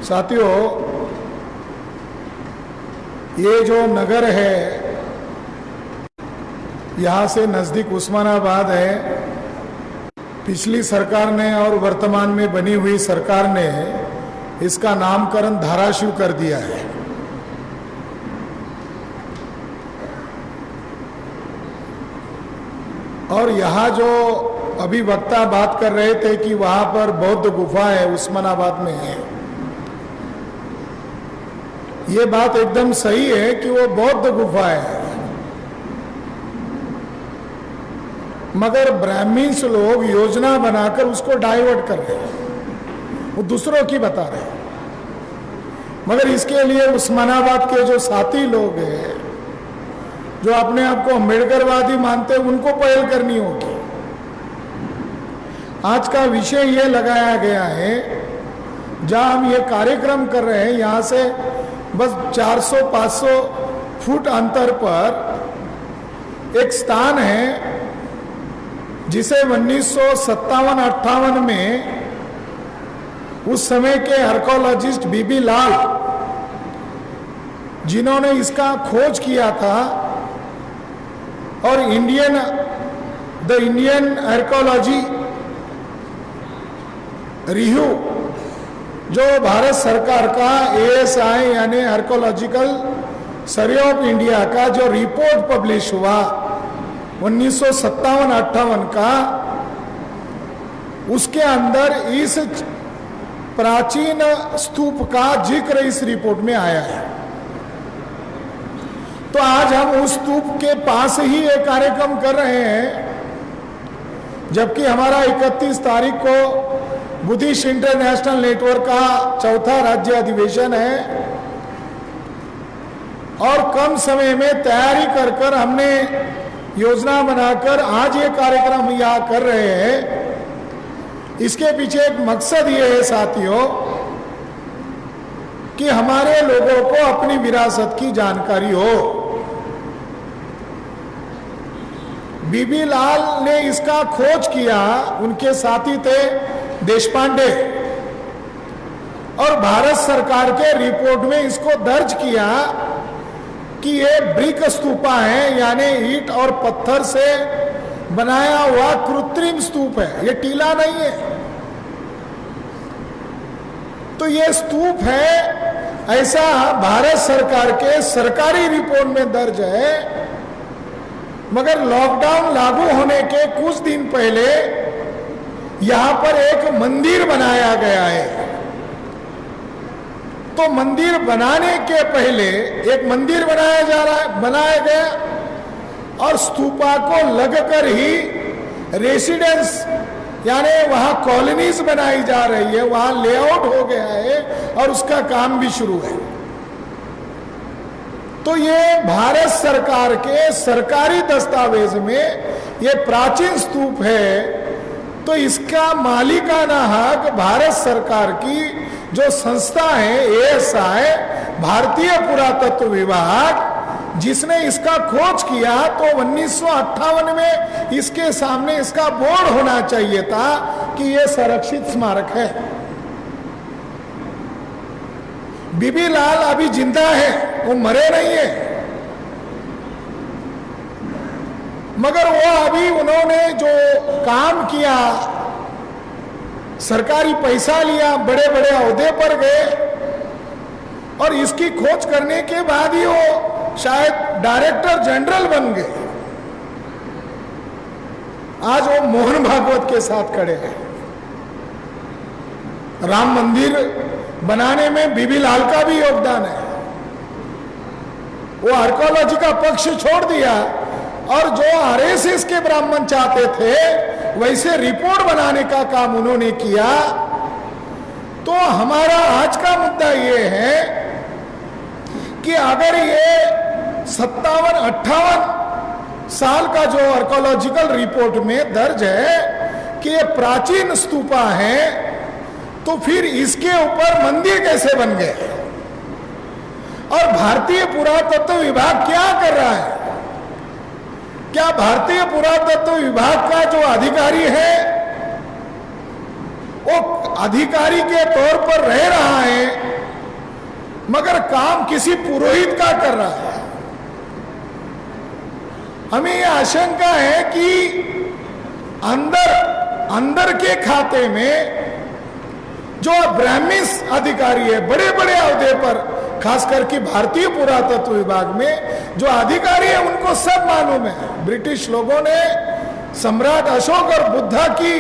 साथियों, ये जो नगर है यहाँ से नज़दीक उस्मानाबाद है। पिछली सरकार ने और वर्तमान में बनी हुई सरकार ने इसका नामकरण धाराशिव कर दिया है। और यहाँ जो अभी वक्ता बात कर रहे थे कि वहां पर बौद्ध गुफा है, उस्मानाबाद में है, ये बात एकदम सही है कि वो बौद्ध गुफा है, मगर ब्राह्मण्स लोग योजना बनाकर उसको डाइवर्ट कर रहे हैं, वो दूसरों की बता रहे हैं। मगर इसके लिए उस्मानाबाद के जो साथी लोग हैं, जो अपने आप को अम्बेडकरवादी मानते हैं, उनको पहल करनी होगी। आज का विषय ये लगाया गया है, जहां हम ये कार्यक्रम कर रहे हैं, यहां से बस 400-500 फुट अंतर पर एक स्थान है जिसे 1957-58 में उस समय के आर्कोलॉजिस्ट बीबी लाल, जिन्होंने इसका खोज किया था, और द इंडियन आर्कोलॉजी रिव्यू, जो भारत सरकार का ASI यानी आर्कोलॉजिकल सर्वे ऑफ इंडिया का जो रिपोर्ट पब्लिश हुआ 1957-58 का, उसके अंदर इस प्राचीन स्तूप का जिक्र इस रिपोर्ट में आया है। तो आज हम उस स्तूप के पास ही एक कार्यक्रम कर रहे हैं, जबकि हमारा 31 तारीख को बुद्धिस्ट इंटरनेशनल नेटवर्क का 4था राज्य अधिवेशन है, और कम समय में तैयारी कर हमने योजना बनाकर आज ये कार्यक्रम यहाँ कर रहे हैं। इसके पीछे एक मकसद ये है साथियों कि हमारे लोगों को अपनी विरासत की जानकारी हो। बीबी लाल ने इसका खोज किया, उनके साथी थे देशपांडे, और भारत सरकार के रिपोर्ट में इसको दर्ज किया कि ये ब्रिक स्तूपा है, यानी ईंट और पत्थर से बनाया हुआ कृत्रिम स्तूप है, ये टीला नहीं है। तो ये स्तूप है, ऐसा भारत सरकार के सरकारी रिपोर्ट में दर्ज है। मगर लॉकडाउन लागू होने के कुछ दिन पहले यहां पर एक मंदिर बनाया गया है। तो मंदिर बनाने के पहले एक मंदिर बनाया गया, और स्तूपा को लगकर ही रेसिडेंस यानी वहां कॉलोनीज बनाई जा रही है, वहां लेआउट हो गया है और उसका काम भी शुरू है। तो ये भारत सरकार के सरकारी दस्तावेज में ये प्राचीन स्तूप है, तो इसका मालिकाना हक भारत सरकार की जो संस्था है ASI, भारतीय पुरातत्व विभाग, जिसने इसका खोज किया, तो 1958 में इसके सामने इसका बोर्ड होना चाहिए था कि यह संरक्षित स्मारक है। बीबी लाल अभी जिंदा है, वो मरे नहीं है, मगर वो अभी उन्होंने जो काम किया, सरकारी पैसा लिया, बड़े बड़े ओहदे पर गए, और इसकी खोज करने के बाद ही वो शायद डायरेक्टर जनरल बन गए। आज वो मोहन भागवत के साथ खड़े हैं। राम मंदिर बनाने में बीबी लाल का भी योगदान है। वो आर्कोलॉजी का पक्ष छोड़ दिया, और जो RSS के ब्राह्मण चाहते थे वैसे रिपोर्ट बनाने का काम उन्होंने किया। तो हमारा आज का मुद्दा ये है कि अगर ये 57-58 साल का जो आर्कोलॉजिकल रिपोर्ट में दर्ज है कि ये प्राचीन स्तूपा है, तो फिर इसके ऊपर मंदिर कैसे बन गए? और भारतीय पुरातत्व विभाग क्या कर रहा है? क्या भारतीय पुरातत्व विभाग का जो अधिकारी है वो अधिकारी के तौर पर रह रहा है मगर काम किसी पुरोहित का कर रहा है। हमें यह आशंका है कि अंदर के खाते में जो ब्राह्मिस अधिकारी है, बड़े बड़े अहदे पर, खास करके भारतीय पुरातत्व विभाग में जो अधिकारी है, उनको सब मालूम है। ब्रिटिश लोगों ने सम्राट अशोक और बुद्धा की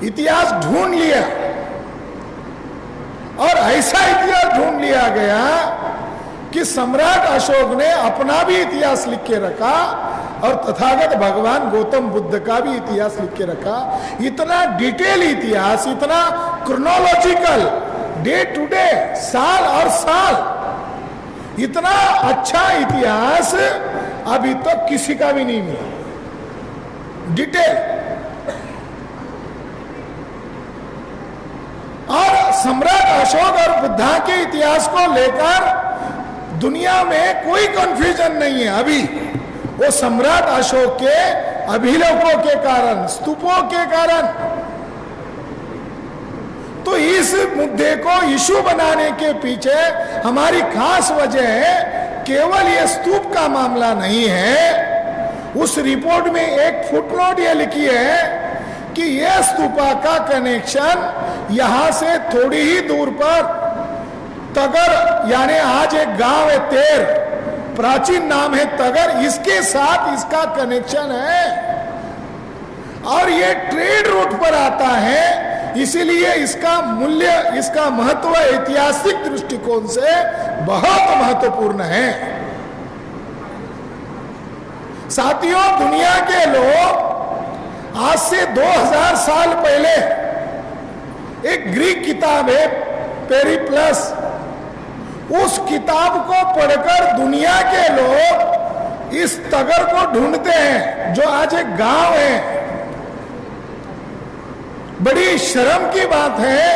इतिहास ढूंढ लिया और ऐसा इतिहास ढूंढ लिया गया कि सम्राट अशोक ने अपना भी इतिहास लिख के रखा और तथागत भगवान गौतम बुद्ध का भी इतिहास लिख के रखा। इतना डिटेल इतिहास, इतना क्रोनोलॉजिकल, डे टू डे, साल और साल, इतना अच्छा इतिहास अभी तक किसी का भी नहीं मिला, डिटेल। और सम्राट अशोक और बुद्धा के इतिहास को लेकर दुनिया में कोई कंफ्यूजन नहीं है अभी। वो सम्राट अशोक के अभिलेखों के कारण, स्तूपों के कारण। तो इस मुद्दे को इशू बनाने के पीछे हमारी खास वजह है, केवल ये स्तूप का मामला नहीं है। उस रिपोर्ट में एक फुटनोट ये लिखी है कि यह स्तूपा का कनेक्शन यहां से थोड़ी ही दूर पर तगर, यानी आज एक गांव है तेर, प्राचीन नाम है तगर, इसके साथ इसका कनेक्शन है और ये ट्रेड रूट पर आता है। इसीलिए इसका मूल्य, इसका महत्व ऐतिहासिक दृष्टिकोण से बहुत महत्वपूर्ण है। साथियों, दुनिया के लोग आज से 2000 साल पहले, एक ग्रीक किताब है पेरिप्लस, उस किताब को पढ़कर दुनिया के लोग इस तगर को ढूंढते हैं जो आज एक गांव है। बड़ी शर्म की बात है,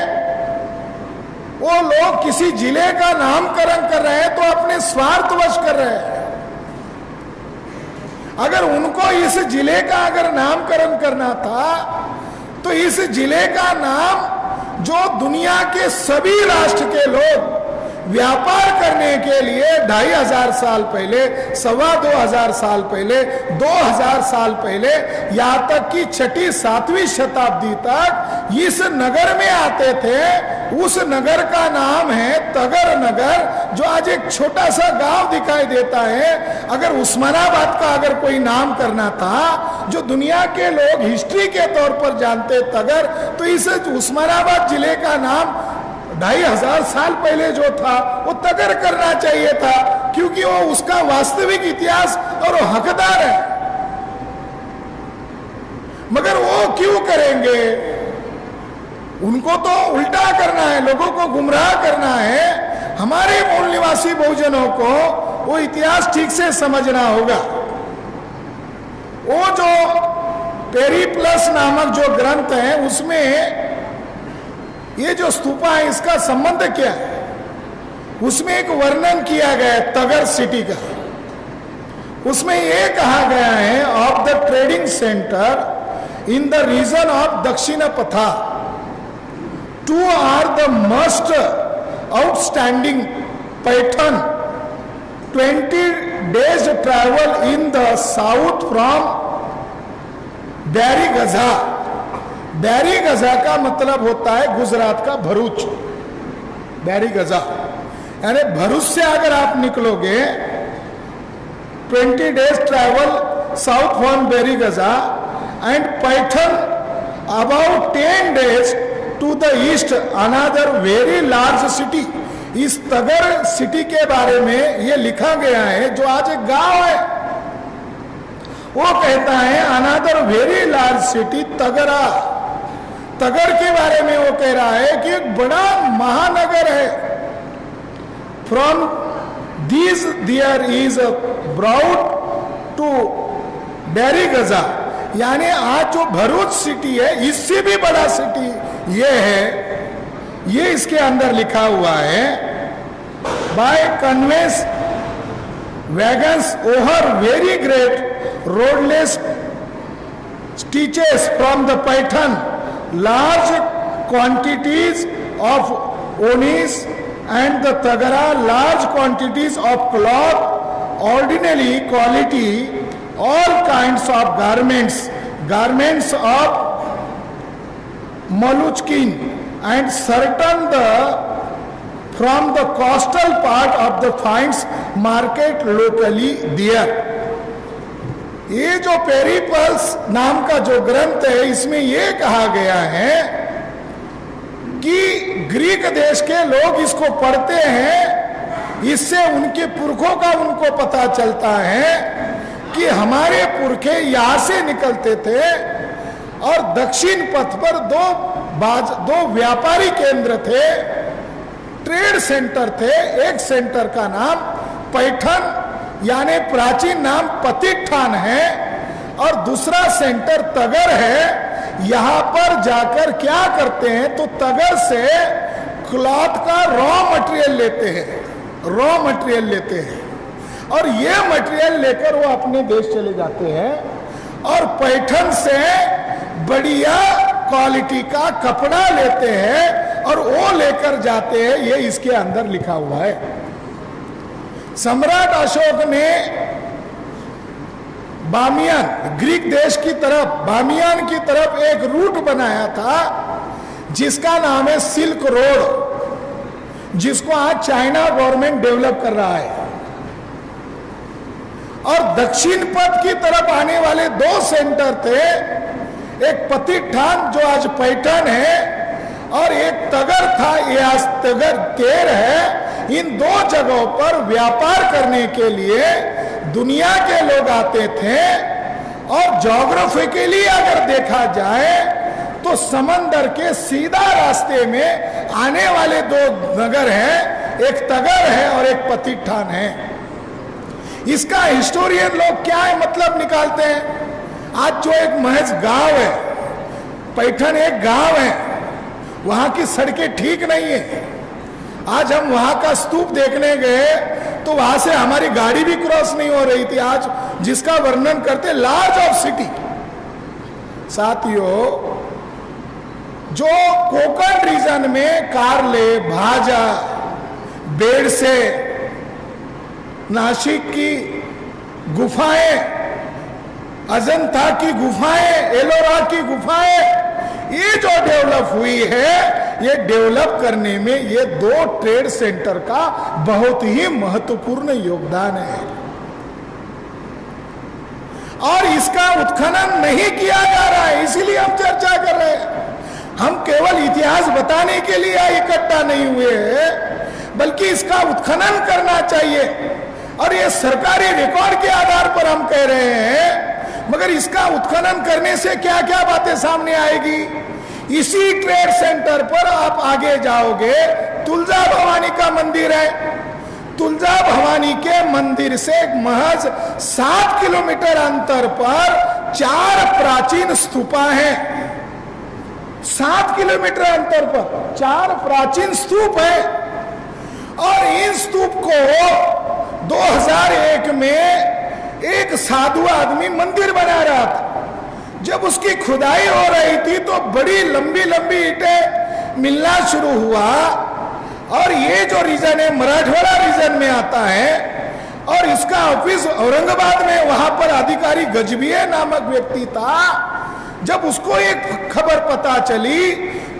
वो लोग किसी जिले का नामकरण कर रहे हैं तो अपने स्वार्थवश कर रहे हैं। अगर उनको इस जिले का अगर नामकरण करना था तो इस जिले का नाम जो दुनिया के सभी राष्ट्र के लोग व्यापार करने के लिए 2500 साल पहले, 2500 साल पहले, 2000 साल पहले, यहां तक कि 6वीं 7वीं शताब्दी तक इस नगर में आते थे, उस नगर का नाम है तगर नगर, जो आज एक छोटा सा गांव दिखाई देता है। अगर उस्मानाबाद का अगर कोई नाम करना था, जो दुनिया के लोग हिस्ट्री के तौर पर जानते तगर, तो इस उस्मानाबाद जिले का नाम 2500 साल पहले जो था वो तगर करना चाहिए था, क्योंकि वो उसका वास्तविक इतिहास और वो हकदार है। मगर वो क्यों करेंगे? उनको तो उल्टा करना है, लोगों को गुमराह करना है। हमारे मूल निवासी बहुजनों को वो इतिहास ठीक से समझना होगा। वो जो पेरिप्लस नामक जो ग्रंथ है, उसमें ये जो स्तूपा है इसका संबंध क्या है? उसमें एक वर्णन किया गया है तगर सिटी का। उसमें यह कहा गया है, of the trading centre in the region of Dakshinapatha, two are the most outstanding Paithan, 20 days travel in the south from Barygaza. Barygaza का मतलब होता है गुजरात का भरूच, बैरीगजा, यानी भरूच से अगर आप निकलोगे 20 days travel south from Barygaza and Paithan about 10 days to the east another very large city। इस तगर सिटी के बारे में ये लिखा गया है, जो आज एक गांव है। वो कहता है अनदर वेरी लार्ज सिटी तगरा। तगर के बारे में वो कह रहा है कि एक बड़ा महानगर है। From this there is brought to Barygaza, यानी आज जो भरूच सिटी है इससे भी बड़ा सिटी ये है। ये इसके अंदर लिखा हुआ है, by conveyance wagons over very great roadless stretches from the Paithan, large quantities of onyx and the Tagara large quantities of cloth, ordinary quality, all kinds of garments of moleskin and certain from the coastal part of the finds market locally there. ये जो Periplus नाम का जो ग्रंथ है, इसमें ये कहा गया है कि ग्रीक देश के लोग इसको पढ़ते हैं, इससे उनके पुरखों का उनको पता चलता है कि हमारे पुरखे यहां से निकलते थे और दक्षिण पथ पर दो व्यापारी केंद्र थे, ट्रेड सेंटर थे। एक सेंटर का नाम पैठन यानी प्राचीन नाम पतिठान है और दूसरा सेंटर तगर है। यहां पर जाकर क्या करते हैं तो तगर से क्लॉथ का रॉ मटेरियल लेते हैं और ये मटेरियल लेकर वो अपने देश चले जाते हैं और पैठन से बढ़िया क्वालिटी का कपड़ा लेते हैं और वो लेकर जाते हैं। ये इसके अंदर लिखा हुआ है। सम्राट अशोक ने बामियान, ग्रीक देश की तरफ, बामियान की तरफ एक रूट बनाया था जिसका नाम है सिल्क रोड, जिसको आज चाइना गवर्नमेंट डेवलप कर रहा है। और दक्षिण पथ की तरफ आने वाले दो सेंटर थे, एक पतिठान जो आज पैठन है और एक तगर था, ये आज तगर केर है। इन दो जगहों पर व्यापार करने के लिए दुनिया के लोग आते थे और ज्योग्राफिकली अगर देखा जाए तो समंदर के सीधा रास्ते में आने वाले दो नगर हैं, एक तगर है और एक पतिठान है। इसका हिस्टोरियन लोग क्या है मतलब निकालते हैं। आज जो एक महज गांव है, पैठन एक गांव है, वहां की सड़कें ठीक नहीं है। आज हम वहां का स्तूप देखने गए तो वहां से हमारी गाड़ी भी क्रॉस नहीं हो रही थी। आज जिसका वर्णन करते लार्ज ऑफ सिटी। साथियों, जो कोकण रीजन में कारले, भाजा, बेड़से, नासिक की गुफाएं, अजंता की गुफाएं, एलोरा की गुफाएं, ये जो डेवलप हुई है, ये डेवलप करने में ये दो ट्रेड सेंटर का बहुत ही महत्वपूर्ण योगदान है। और इसका उत्खनन नहीं किया जा रहा है, इसीलिए हम चर्चा कर रहे हैं। हम केवल इतिहास बताने के लिए इकट्ठा नहीं हुए हैं, बल्कि इसका उत्खनन करना चाहिए। और ये सरकारी रिकॉर्ड के आधार पर हम कह रहे हैं, मगर इसका उत्खनन करने से क्या क्या बातें सामने आएगी। इसी ट्रेड सेंटर पर आप आगे जाओगे, तुलजा भवानी का मंदिर है। तुलजा भवानी के मंदिर से महज 7 किलोमीटर अंतर पर 4 प्राचीन स्तूपा हैं। 7 किलोमीटर अंतर पर 4 प्राचीन स्तूप है। और इन स्तूप को 2001 में एक साधु आदमी मंदिर बना रहा था। जब उसकी खुदाई हो रही थी तो बड़ी लंबी लंबी ईंटें मिलना शुरू हुआ। और ये जो रीजन है मराठवाड़ा रीजन में आता है और इसका ऑफिस औरंगाबाद में, वहां पर अधिकारी गजबिये नामक व्यक्ति था। जब उसको एक खबर पता चली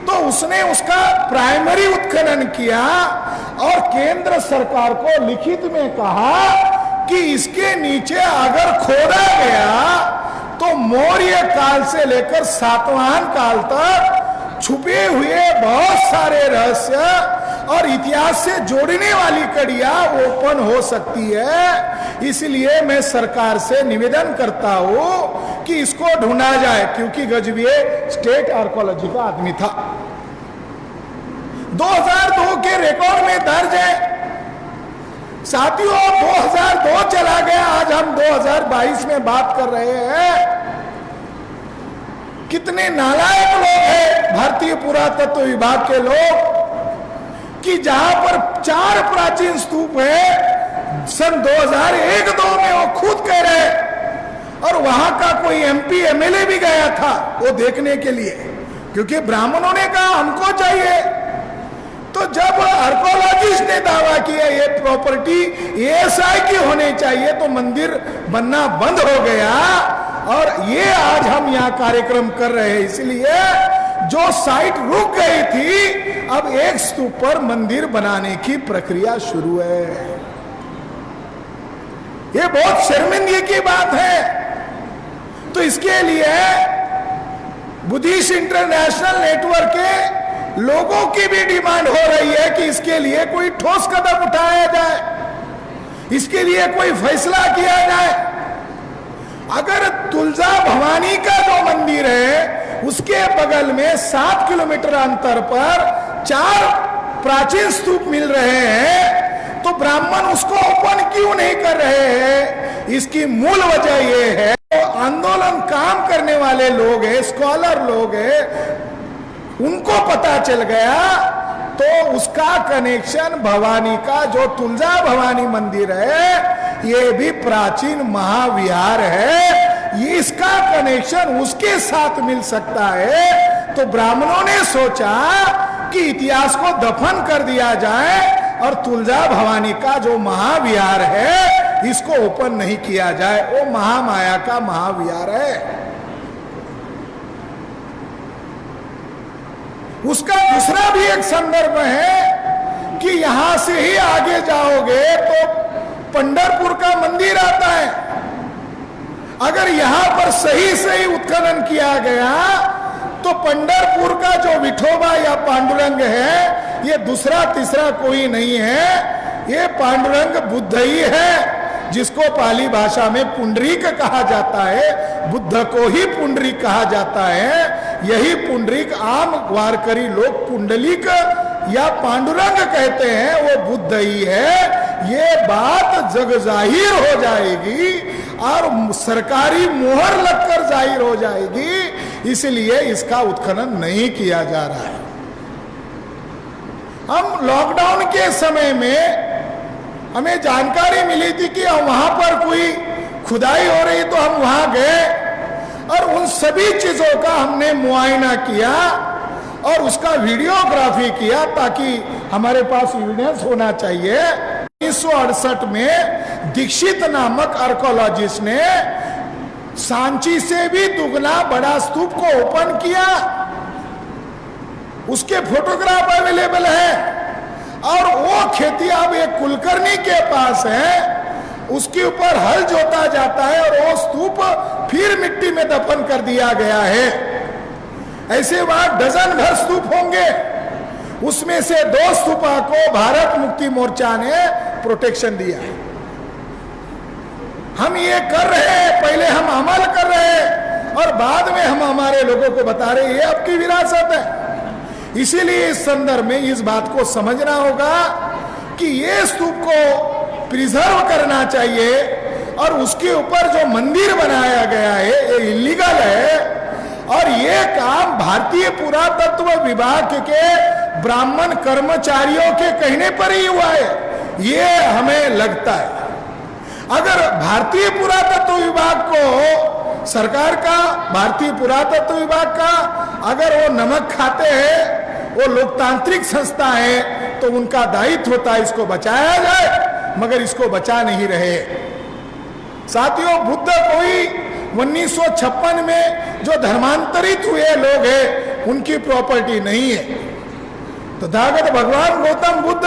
तो उसने उसका प्राइमरी उत्खनन किया और केंद्र सरकार को लिखित में कहा कि इसके नीचे अगर खोदा गया तो मौर्य काल से लेकर सातवाहन काल तक छुपे हुए बहुत सारे रहस्य और इतिहास से जोड़ने वाली कड़ियां ओपन हो सकती है। इसलिए मैं सरकार से निवेदन करता हूं कि इसको ढूंढा जाए, क्योंकि गजबिये स्टेट आर्कोलॉजी का आदमी था। 2002 के रिकॉर्ड में दर्ज है। साथियों, 2002 चला गया, आज हम 2022 में बात कर रहे हैं। कितने नालायक लोग हैं भारतीय पुरातत्व विभाग के लोग कि जहां पर 4 प्राचीन स्तूप है, सन 2001-2 में वो खुद कह रहे, और वहां का कोई MP MLA भी गया था वो देखने के लिए, क्योंकि ब्राह्मणों ने कहा हमको चाहिए। तो जब आर्कोलॉजी जिसने दावा किया ये प्रॉपर्टी एएसआई की होनी चाहिए, तो मंदिर बनना बंद हो गया। और ये आज हम यहाँ कार्यक्रम कर रहे हैं, इसलिए जो साइट रुक गई थी, अब एक स्तूप पर मंदिर बनाने की प्रक्रिया शुरू है। ये बहुत शर्मिंदगी की बात है। तो इसके लिए बुद्धिस्ट इंटरनेशनल नेटवर्क के लोगों की भी डिमांड हो रही है कि इसके लिए कोई ठोस कदम उठाया जाए, इसके लिए कोई फैसला किया जाए। अगर तुलजा भवानी का जो मंदिर है उसके बगल में 7 किलोमीटर अंतर पर 4 प्राचीन स्तूप मिल रहे हैं, तो ब्राह्मण उसको ओपन क्यों नहीं कर रहे हैं? इसकी मूल वजह यह है, तो आंदोलन काम करने वाले लोग हैं, स्कॉलर लोग हैं, उनको पता चल गया, तो उसका कनेक्शन भवानी का जो तुलजा भवानी मंदिर है ये भी प्राचीन महाविहार है, ये इसका कनेक्शन उसके साथ मिल सकता है। तो ब्राह्मणों ने सोचा कि इतिहास को दफन कर दिया जाए और तुलजा भवानी का जो महाविहार है इसको ओपन नहीं किया जाए, वो महामाया का महाविहार है। उसका दूसरा भी एक संदर्भ है कि यहां से ही आगे जाओगे तो पंढरपुर का मंदिर आता है। अगर यहां पर सही सही उत्खनन किया गया तो पंढरपुर का जो विठोबा या पांडुरंग है ये दूसरा तीसरा कोई नहीं है, ये पांडुरंग बुद्ध ही है, जिसको पाली भाषा में पुंडरीक कहा जाता है। बुद्ध को ही पुंडरीक कहा जाता है। यही पुंडरीक आम वारकरी लोग पुंडलिक या पांडुरंग कहते हैं, वो बुद्ध ही है। ये बात जग जाहिर हो जाएगी और सरकारी मोहर लगकर जाहिर हो जाएगी, इसलिए इसका उत्खनन नहीं किया जा रहा है। हम लॉकडाउन के समय में हमें जानकारी मिली थी कि वहां पर कोई खुदाई हो रही, तो हम वहां गए और उन सभी चीजों का हमने मुआयना किया और उसका वीडियोग्राफी किया, ताकि हमारे पास एविडेंस होना चाहिए। 1968 में दीक्षित नामक आर्कोलॉजिस्ट ने सांची से भी दुगना बड़ा स्तूप को ओपन किया, उसके फोटोग्राफ अवेलेबल है। और वो खेती अब एक कुलकर्णी के पास है, उसके ऊपर हल जोता जाता है और वो स्तूप फिर मिट्टी में दफन कर दिया गया है। ऐसे वहां डजन भर स्तूप होंगे, उसमें से 2 स्तूपा को भारत मुक्ति मोर्चा ने प्रोटेक्शन दिया है। हम ये कर रहे हैं, पहले हम अमल कर रहे हैं और बाद में हम हमारे लोगों को बता रहे हैं ये आपकी विरासत है। इसीलिए इस संदर्भ में इस बात को समझना होगा कि ये स्तूप को प्रिजर्व करना चाहिए और उसके ऊपर जो मंदिर बनाया गया है ये इलीगल है और ये काम भारतीय पुरातत्व विभाग के ब्राह्मण कर्मचारियों के कहने पर ही हुआ है, ये हमें लगता है। अगर भारतीय पुरातत्व विभाग को, सरकार का, भारतीय पुरातत्व विभाग का अगर वो नमक खाते हैं, वो लोकतांत्रिक संस्था है, तो उनका दायित्व होता है इसको बचाया जाए, मगर इसको बचा नहीं रहे। साथियों, बुद्ध कोई 1956 में जो धर्मांतरित हुए लोग हैं उनकी प्रॉपर्टी नहीं है। तथागत भगवान गौतम बुद्ध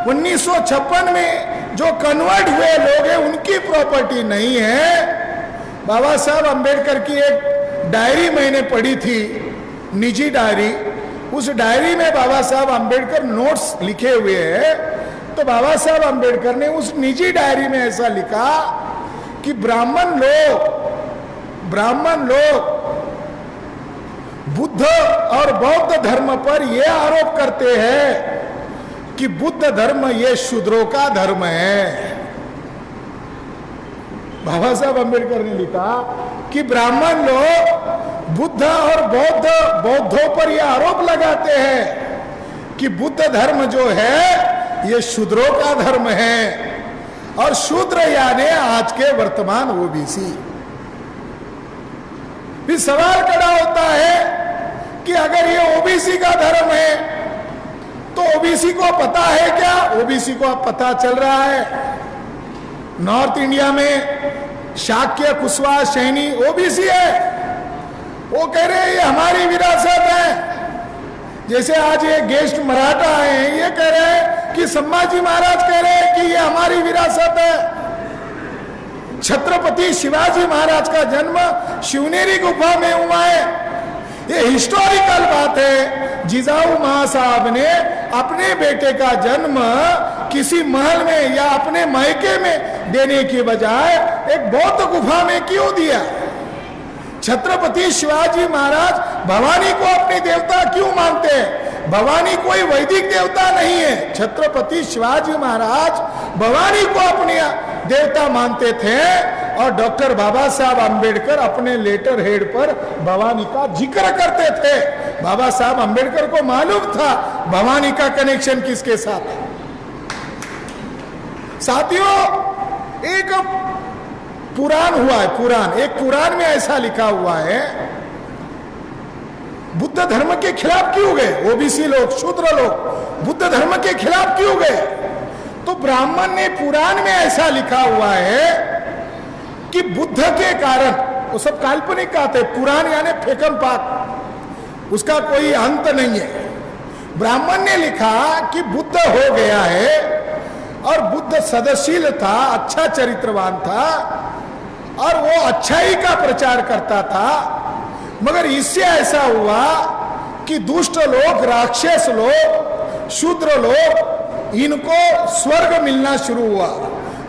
1956 में जो कन्वर्ट हुए लोग हैं उनकी प्रॉपर्टी नहीं है। बाबा साहब अंबेडकर की एक डायरी मैंने पढ़ी थी, निजी डायरी। उस डायरी में बाबा साहब अंबेडकर नोट्स लिखे हुए हैं। तो बाबा साहब अंबेडकर ने उस निजी डायरी में ऐसा लिखा कि ब्राह्मण लोग बुद्ध और बौद्ध धर्म पर यह आरोप करते हैं कि बुद्ध धर्म ये शूद्रों का धर्म है। बाबा साहब अंबेडकर ने लिखा कि ब्राह्मण लोग बुद्ध और बौद्धों पर यह आरोप लगाते हैं कि बुद्ध धर्म जो है ये शूद्रों का धर्म है और शूद्र यानी आज के वर्तमान ओबीसी। फिर सवाल खड़ा होता है कि अगर ये ओबीसी का धर्म है तो ओबीसी को पता है क्या? ओबीसी को अब पता चल रहा है। नॉर्थ इंडिया में शाक्य, कुशवाहा, सैनी ओबीसी है। वो कह रहे हैं ये हमारी विरासत है। जैसे आज ये गेस्ट मराठा आए हैं, ये कह रहे हैं कि संभाजी महाराज कह रहे हैं कि ये हमारी विरासत है। छत्रपति शिवाजी महाराज का जन्म शिवनेरी गुफा में हुआ है। ये हिस्टोरिकल बात है। जिजाऊ महासाहब ने अपने बेटे का जन्म किसी महल में या अपने मायके में देने की बजाय एक बौद्ध गुफा में क्यों दिया? छत्रपति शिवाजी महाराज भवानी को अपनी देवता क्यों मानते हैं? भवानी कोई वैदिक देवता नहीं है। छत्रपति शिवाजी महाराज भवानी को अपनी देवता मानते थे और डॉक्टर बाबा साहब अंबेडकर अपने लेटर हेड पर भवानी का जिक्र करते थे। बाबा साहब अंबेडकर को मालूम था भवानी का कनेक्शन किसके साथ है। साथियों, एक पुराण हुआ है, पुराण, एक पुराण में ऐसा लिखा हुआ है, बुद्ध धर्म के खिलाफ क्यों गए ओबीसी लोग, शूद्र लोग बुद्ध धर्म के खिलाफ क्यों गए? तो ब्राह्मण ने पुराण में ऐसा लिखा हुआ है कि बुद्ध के कारण, वो सब काल्पनिक कहते हैं, पुराण यानी फेकम पाक, उसका कोई अंत नहीं है। ब्राह्मण ने लिखा कि बुद्ध हो गया है और बुद्ध सदाशील था, अच्छा चरित्रवान था और वो अच्छाई का प्रचार करता था, मगर इससे ऐसा हुआ कि दुष्ट लोग, राक्षस लोग, शूद्र लोग, इनको स्वर्ग मिलना शुरू हुआ।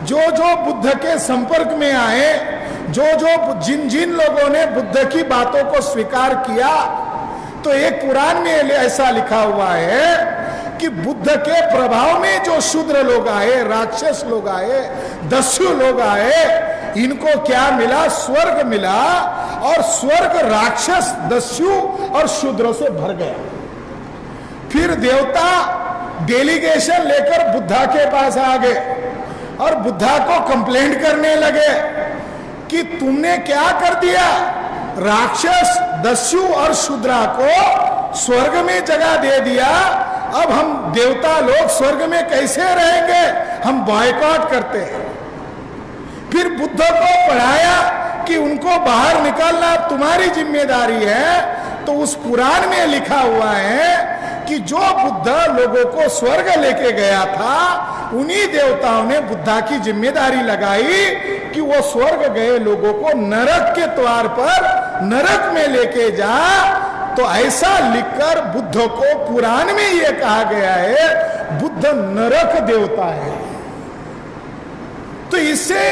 जो जो बुद्ध के संपर्क में आए, जो जिन जिन लोगों ने बुद्ध की बातों को स्वीकार किया, तो एक पुराण में ऐसा लिखा हुआ है कि बुद्ध के प्रभाव में जो शूद्र लोग आए, राक्षस लोग आए, दस्यु लोग आए, इनको क्या मिला? स्वर्ग मिला। और स्वर्ग राक्षस, दस्यु और शूद्रों से भर गया। फिर देवता डेलीगेशन लेकर बुद्धा के पास आ गए और बुद्धा को कंप्लेंट करने लगे कि तुमने क्या कर दिया? राक्षस, दस्यु और शूद्रा को स्वर्ग में जगह दे दिया। अब हम देवता लोग स्वर्ग में कैसे रहेंगे? हम बॉयकॉट करते हैं। फिर बुद्ध को पढ़ाया कि उनको बाहर निकालना तुम्हारी जिम्मेदारी है। तो उस पुराण में लिखा हुआ है कि जो बुद्ध लोगों को स्वर्ग लेके गया था, उन्हीं देवताओं ने बुद्धा की जिम्मेदारी लगाई कि वो स्वर्ग गए लोगों को नरक के द्वार पर, नरक में लेके जा। तो ऐसा लिखकर बुद्ध को पुराण में ये कहा गया है बुद्ध नरक देवता है। तो इससे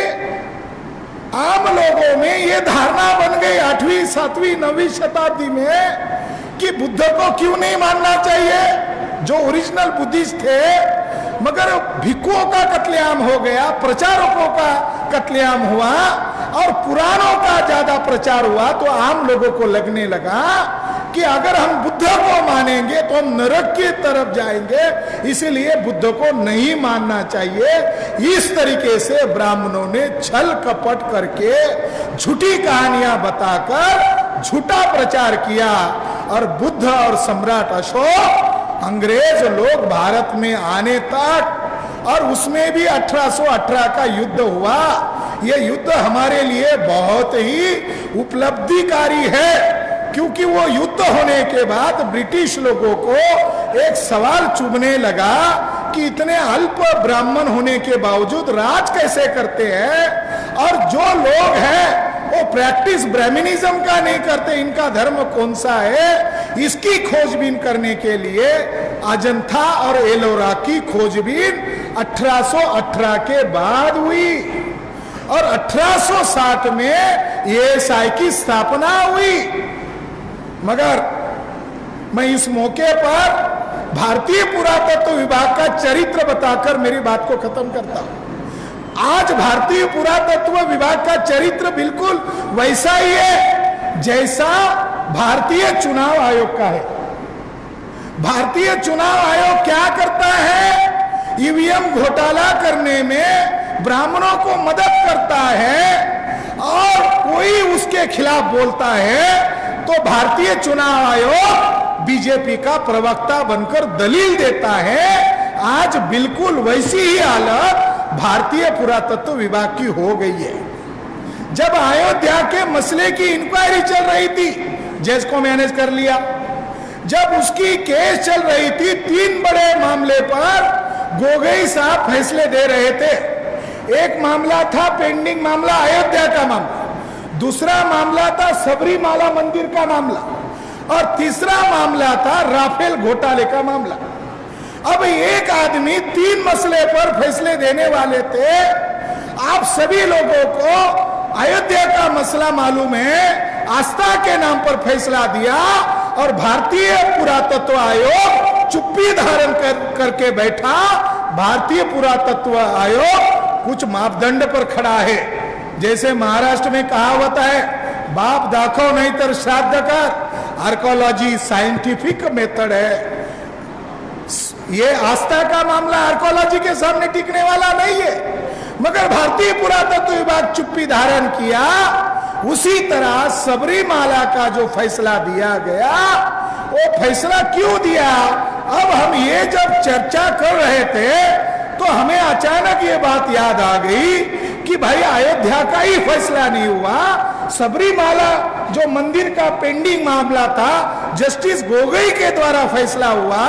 आम लोगों में ये धारणा बन गई 8वीं, 7वीं, 9वीं शताब्दी में कि बुद्ध को क्यों नहीं मानना चाहिए, जो ओरिजिनल बुद्धिस्ट थे। मगर भिक्षुओं का कत्लेआम हो गया, प्रचारकों का कत्लेआम हुआ और पुराणों का ज्यादा प्रचार हुआ, तो आम लोगों को लगने लगा कि अगर हम बुद्ध को मानेंगे तो हम नरक की तरफ जाएंगे, इसलिए बुद्ध को नहीं मानना चाहिए। इस तरीके से ब्राह्मणों ने छल कपट करके झूठी कहानियां बताकर झूठा प्रचार किया और बुद्ध और सम्राट अशोक, अंग्रेज लोग भारत में आने तक, और उसमें भी 1818 का युद्ध हुआ। यह युद्ध हमारे लिए बहुत ही उपलब्धिकारी है, क्योंकि वो युद्ध होने के बाद ब्रिटिश लोगों को एक सवाल चुभने लगा कि इतने अल्प ब्राह्मण होने के बावजूद राज कैसे करते हैं, और जो लोग हैं वो प्रैक्टिस ब्राह्मणिज्म का नहीं करते, इनका धर्म कौन सा है? इसकी खोजबीन करने के लिए अजंता और एलोरा की खोजबीन 1818 के बाद हुई और 1860 में एएसआई की स्थापना हुई। मगर मैं इस मौके पर भारतीय पुरातत्व विभाग का चरित्र बताकर मेरी बात को खत्म करता हूं। आज भारतीय पुरातत्व विभाग का चरित्र बिल्कुल वैसा ही है जैसा भारतीय चुनाव आयोग का है। भारतीय चुनाव आयोग क्या करता है? ईवीएम घोटाला करने में ब्राह्मणों को मदद करता है, और कोई उसके खिलाफ बोलता है तो भारतीय चुनाव आयोग बीजेपी का प्रवक्ता बनकर दलील देता है, आज बिल्कुल वैसी ही हालत भारतीय पुरातत्व विभाग की हो गई है। जब अयोध्या के मसले की इंक्वायरी चल रही थी, जज को मैनेज कर लिया। जब उसकी केस चल रही थी, 3 बड़े मामले पर गोगोई साहब फैसले दे रहे थे। एक मामला था पेंडिंग मामला अयोध्या का मामला, दूसरा मामला था सबरीमाला मंदिर का मामला, और तीसरा मामला था राफेल घोटाले का मामला। अब एक आदमी 3 मसले पर फैसले देने वाले थे। आप सभी लोगों को अयोध्या का मसला मालूम है, आस्था के नाम पर फैसला दिया और भारतीय पुरातत्व आयोग चुप्पी धारण करके बैठा। भारतीय पुरातत्व आयोग कुछ मापदंड पर खड़ा है। जैसे महाराष्ट्र में कहावत है, बाप दाखो नहीं तर श्राद्ध कर। आर्कोलॉजी साइंटिफिक मेथड है। ये आस्था का मामला आर्कोलॉजी के सामने टिकने वाला नहीं है, मगर भारतीय पुरातत्व विभाग चुप्पी धारण किया। उसी तरह सबरीमाला का जो फैसला दिया गया, वो फैसला क्यों दिया? अब हम ये जब चर्चा कर रहे थे तो हमें अचानक ये बात याद आ गई कि भाई अयोध्या का ही फैसला नहीं हुआ, सबरीमाला जो मंदिर का पेंडिंग मामला था, जस्टिस गोगोई के द्वारा फैसला हुआ।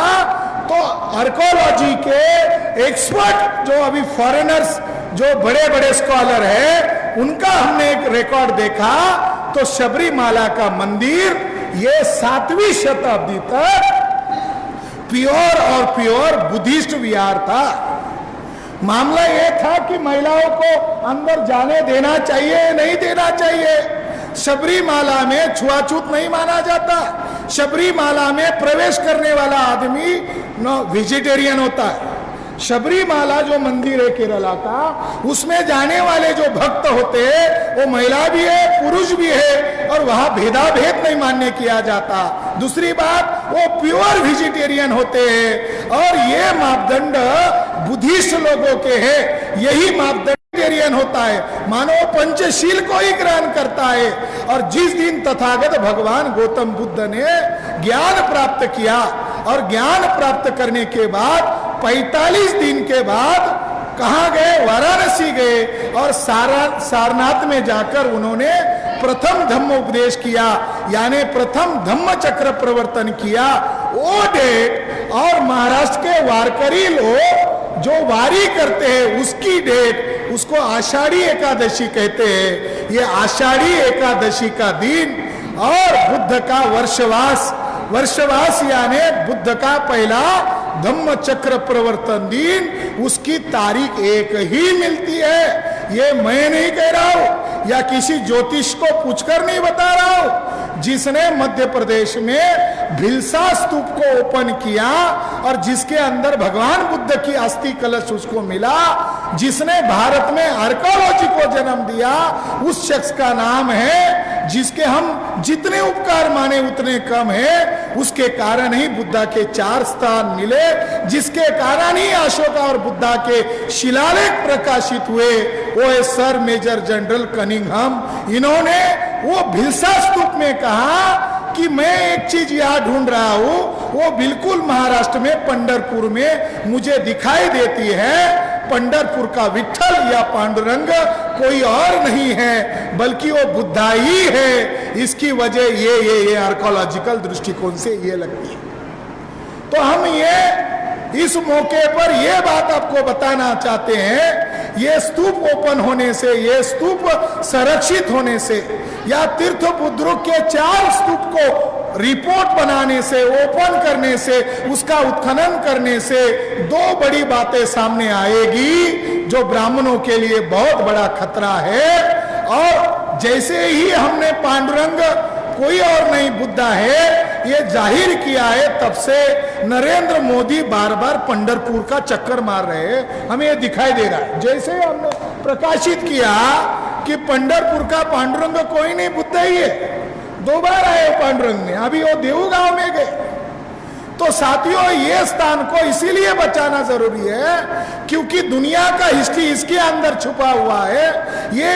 तो आर्कोलॉजी के एक्सपर्ट जो अभी फॉरेनर्स जो बड़े बड़े स्कॉलर है, उनका हमने एक रिकॉर्ड देखा तो सबरीमाला का मंदिर ये 7वीं शताब्दी तक प्योर और प्योर बुद्धिस्ट विहार था। मामला यह था कि महिलाओं को अंदर जाने देना चाहिए नहीं देना चाहिए। सबरीमाला में छुआछूत नहीं माना जाता। सबरीमाला में प्रवेश करने वाला आदमी वेजिटेरियन होता है। सबरीमाला जो मंदिर है केरला का, उसमें जाने वाले जो भक्त होते हैं वो महिला भी है पुरुष भी है, और वहां भेदाभेद नहीं मान्य किया जाता। दूसरी बात, वो प्योर वेजिटेरियन होते हैं, और ये मापदंड बुद्धिस्ट लोगों के हैं। यही मापदंड वेजिटेरियन होता है, मानो पंचशील को ही ग्रहण करता है। और जिस दिन तथागत भगवान गौतम बुद्ध ने ज्ञान प्राप्त किया, और ज्ञान प्राप्त करने के बाद 45 दिन के बाद कहां गए? वाराणसी गए, और सारनाथ में जाकर उन्होंने प्रथम धम्म उपदेश किया, यानी प्रथम धम्म चक्र प्रवर्तन किया। वो डेट और महाराष्ट्र के वारकरी लोग जो वारी करते हैं उसकी डेट, उसको आषाढ़ी एकादशी कहते हैं। ये आषाढ़ी एकादशी का दिन और बुद्ध का वर्षवास यानी बुद्ध का पहला धम्म चक्र प्रवर्तन दिन, उसकी तारीख एक ही मिलती है। ये मैं नहीं कह रहा हूं या किसी ज्योतिष को पूछकर नहीं बता रहा हूं। जिसने मध्य प्रदेश में भिलसा स्तूप को ओपन किया और जिसके अंदर भगवान बुद्ध की अस्थि कलश उसको मिला, जिसने भारत में आर्कोलॉजी को जन्म दिया, उस शख्स का नाम है जिसके हम जितने उपकार माने उतने कम है। उसके कारण ही बुद्धा के 4 स्थान मिले, जिसके कारण ही अशोका और बुद्धा के शिलालेख प्रकाशित हुए। वो है सर मेजर जनरल कनिंघम। इन्होंने वो भिलसा स्तूप में कहा कि मैं एक चीज यहां ढूंढ रहा हूं, वो बिल्कुल महाराष्ट्र में पंढरपुर में मुझे दिखाई देती है। पंढरपुर का विठल या पांडुरंग कोई और नहीं है, बल्कि वो बुद्धा ही है। इसकी वजह ये आर्कोलॉजिकल दृष्टिकोण से ये लगती है। तो हम ये इस मौके पर ये बात आपको बताना चाहते हैं, ये स्तूप ओपन होने से, ये स्तूप संरक्षित होने से, या तीर्थ बुद्रुक के 4 स्तूप को रिपोर्ट बनाने से, ओपन करने से, उसका उत्खनन करने से 2 बड़ी बातें सामने आएगी जो ब्राह्मणों के लिए बहुत बड़ा खतरा है। और जैसे ही हमने पांडुरंग कोई और नहीं बुद्धा है ये जाहिर किया है, तब से नरेंद्र मोदी बार बार पंढरपुर का चक्कर मार रहे हैं। हमें ये दिखाई दे रहा है। जैसे हमने प्रकाशित किया कि पंढरपुर का पांडुरंग कोई नहीं बुद्ध ही है, 2 बार आए पांडुरंग में, अभी वो देहू गांव में गए। तो साथियों ये स्थान को इसीलिए बचाना जरूरी है क्योंकि दुनिया का हिस्ट्री इसके अंदर छुपा हुआ है। ये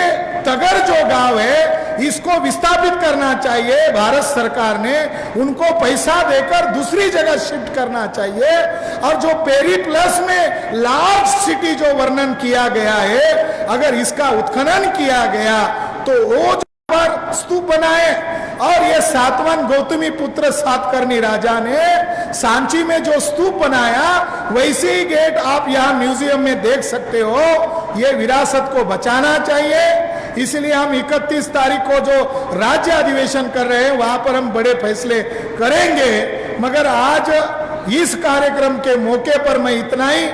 तगर जो गांव है इसको विस्थापित करना चाहिए, भारत सरकार ने उनको पैसा देकर दूसरी जगह शिफ्ट करना चाहिए। और जो पेरी प्लस में लार्ज सिटी जो वर्णन किया गया है, अगर इसका उत्खनन किया गया तो वो पर स्तूप बनाए। और ये सातवान गौतमी पुत्र सातकर्णी राजा ने सांची में जो स्तूप बनाया वैसे ही गेट आप यहाँ म्यूजियम में देख सकते हो। ये विरासत को बचाना चाहिए, इसलिए हम 31 तारीख को जो राज्य अधिवेशन कर रहे हैं वहां पर हम बड़े फैसले करेंगे। मगर आज इस कार्यक्रम के मौके पर मैं इतना ही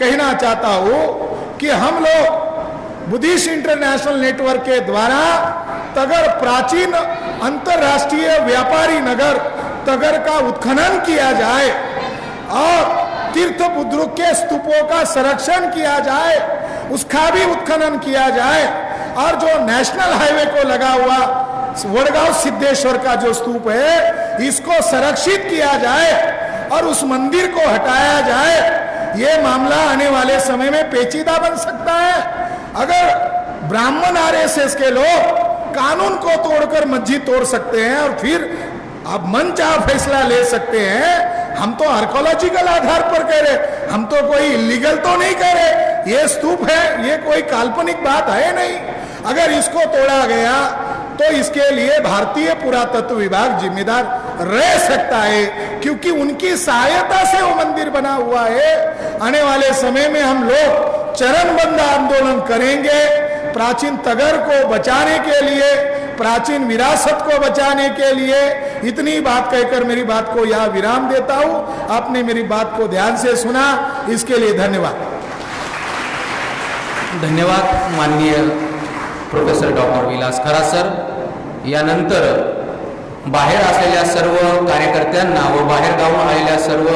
कहना चाहता हूं कि हम लोग बुद्धिस्ट इंटरनेशनल नेटवर्क के द्वारा तगर प्राचीन अंतरराष्ट्रीय व्यापारी नगर तगर का उत्खनन किया जाए और तीर्थ बुद्रुक के स्तूपों का संरक्षण किया जाए, उसका भी उत्खनन किया जाए। और जो नेशनल हाईवे को लगा हुआ वडगांव सिद्धेश्वर का जो स्तूप है इसको संरक्षित किया जाए और उस मंदिर को हटाया जाए। ये मामला आने वाले समय में पेचीदा बन सकता है। अगर ब्राह्मण आरएसएस के लोग कानून को तोड़कर मस्जिद तोड़ सकते हैं और फिर आप मनचाहा फैसला ले सकते हैं, हम तो आर्कोलॉजिकल आधार पर कह रहे, हम तो कोई इलीगल तो नहीं कह रहे। ये स्तूप है, ये कोई काल्पनिक बात है नहीं। अगर इसको तोड़ा गया तो इसके लिए भारतीय पुरातत्व विभाग जिम्मेदार रह सकता है क्योंकि उनकी सहायता से वो मंदिर बना हुआ है। आने वाले समय में हम लोग चरणबद्ध आंदोलन करेंगे प्राचीन तगर को बचाने के लिए, प्राचीन विरासत को बचाने के लिए। इतनी बात कहकर मेरी बात को यहाँ विराम देता हूँ। आपने मेरी बात को ध्यान से सुना, इसके लिए धन्यवाद। धन्यवाद माननीय प्रोफेसर डॉक्टर विलास खरात सर। यानंतर बाहेर असलेल्या सर्व कार्यकर्त्यांना व बाहेर गावून आलेल्या सर्व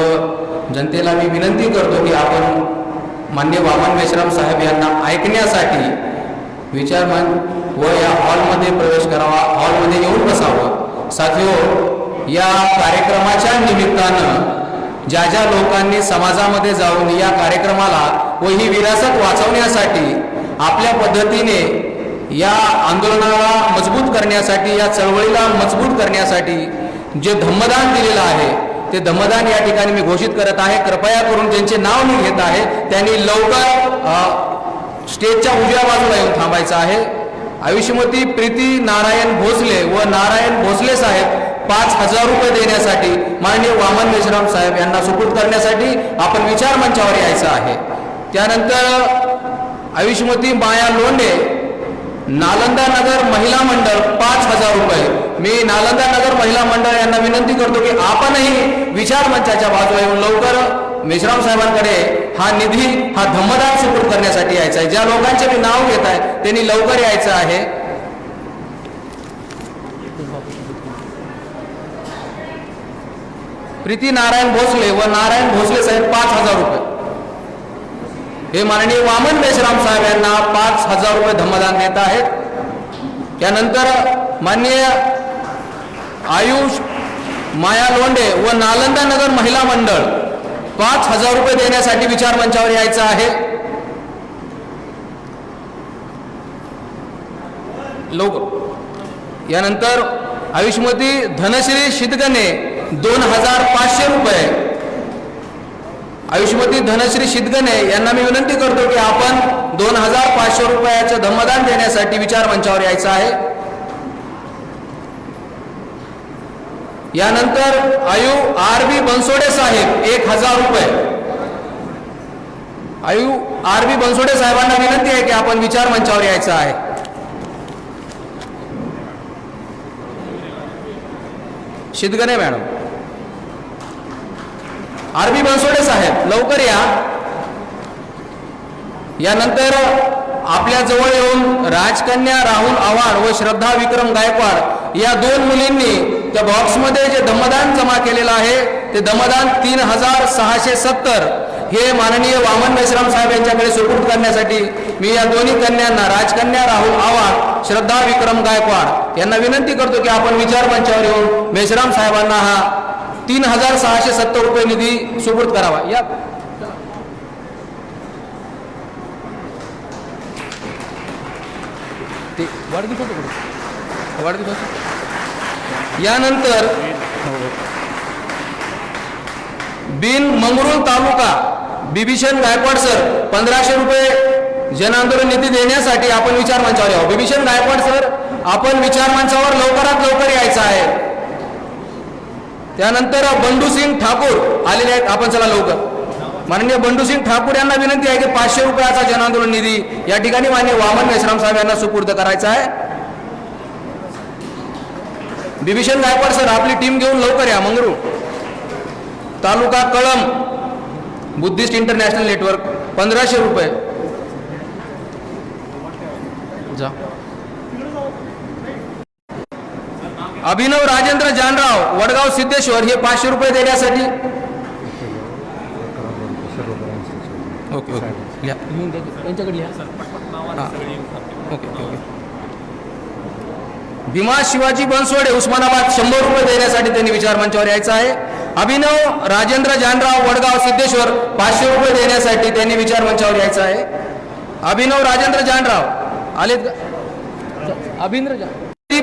जनतेला मी विनंती करतो की आपण माननीय वामन मेश्राम साहेब यांना ऐकण्यासाठी विचारमन व या हॉलमध्ये प्रवेश करावा, हॉलमध्ये येऊन बसावं। साथियो, या कार्यक्रमाच्या निमित्तानं ज्या ज्या लोकांनी समाजामध्ये जाऊन या कार्यक्रमाला व ही विरासत वाचवण्यासाठी आपल्या पद्धतीने या आंदोलनाला मजबूत करण्यासाठी, या चळवळीला मजबूत करण्यासाठी जे धम्मदान दिलेलं आहे ते धम्मदान या ठिकाणी मी घोषित करत आहे। कृपया करून ज्यांचे नाव मी घेत आहे त्यांनी लवकर स्टेजच्या उजव्या बाजूला येऊन थांबायचं आहे। आयुष्यमती प्रीती नारायण भोसले व नारायण भोसले साहेब 5000 रुपये देण्यासाठी माननीय वामन मेश्राम साहेब यांना सुपूर्द करण्यासाठी आपण विचार मंचावर यायचं आहे। त्यानंतर आयुष्यमती माया लोंढे नालंदा नगर महिला मंडळ 5000 रुपये। मी नालंदा नगर महिला मंडळ यांना विनंती करतो की आपणही विचार मंचाच्या बाजूला येऊन लवकर मेश्राम साहेबांकडे हा निधी, हा धम्मदान सुपूर्द करण्यासाठी यायचा आहे। ज्या लोकांचे मी नाव घेत आहे त्यांनी लवकर यायचं आहे। प्रीती नारायण भोसले व नारायण भोसले साहेब 5000 रुपये हे माननीय वामन मेश्राम साहेब यांना 5000 रुपये धम्मदान देत आहेत। त्यानंतर माननीय आयुष माया लोंढे व नालंदा नगर महिला मंडळ 5000 रुपये देण्यासाठी विचार मंचावर यायचं आहे। लोक यानंतर आयुष्मती धनश्री शिदगणे 2500 रुपये। आयुष्मती धनश्री शिदगणे यांना मी विनंती करतो की आपण 2500 रुपयाचे धम्मदान देण्यासाठी विचार मंचावर यायचं आहे। यानंतर आयु आरबी बनसोडे साहेब 1000 रुपये। आयु आरबी बनसोडे साहेबांना विनंती आहे की आपण विचार मंचावर यायचं आहे। शिदगणे मॅडम, आरबी बनसोडे साहेब लवकर या। यानंतर आपल्या जवळ येऊन राजकन्या राहुल आव्हाड व श्रद्धा विक्रम गायकवाड या 2 मुलींनी त्या बॉक्समध्ये जे धम्मदान जमा केलेलं आहे ते धम्मदान 3670 हे माननीय वामन मेश्राम साहेब यांच्याकडे सुपूर्द करण्यासाठी मी या दोन्ही कन्यांना, राजकन्या राहुल आव्हाड, श्रद्धा विक्रम गायकवाड यांना विनंती करतो की आपण विचार मंचावर येऊन मेश्राम साहेबांना हा 3,670 रुपये निधी सुपूर्द करावा. या ते वाढदिवस होतो कुठे वाढदिवस. यानंतर बिन मंगरुळ तालुका बिभीषण गायकवाड सर 1500 रुपये जन आंदोलन निधी देण्यासाठी आपण विचार मंचावर यावं. बिभीषण गायकवाड सर आपण विचार मंचावर लवकरात लवकर यायचं आहे. त्यानंतर बंडूसिंग ठाकूर आलेले आहेत, आपण चला लवकर. माननीय बंडूसिंग ठाकूर यांना विनंती आहे की 500 रुपयाचा जन आंदोलन निधी या ठिकाणी माननीय वामन मेश्राम साहेब यांना सुपूर्द करायचा आहे. बिभीषण गायकवाड सर आपली टीम घेऊन लवकर या. Mangrul taluka Kalamb Buddhist international network 1500 रुपये. जा. अभिनव राजेंद्र जानराव वडगाव सिद्धेश्वर हे 500 रुपये देण्यासाठी. ओके ओके लिहा यांच्याकडे लिहा. हां ओके ओके. भीमा शिवाजी बनसोडे उस्मानाबाद 100 रुपये देण्यासाठी त्यांनी विचार मंचावर यायचं आहे. अभिनव राजेंद्र जानराव वडगाव सिद्धेश्वर 500 रुपये देण्यासाठी त्यांनी विचार मंचावर यायचं आहे. अभिनव राजेंद्र जानराव आलेत का? अभिनव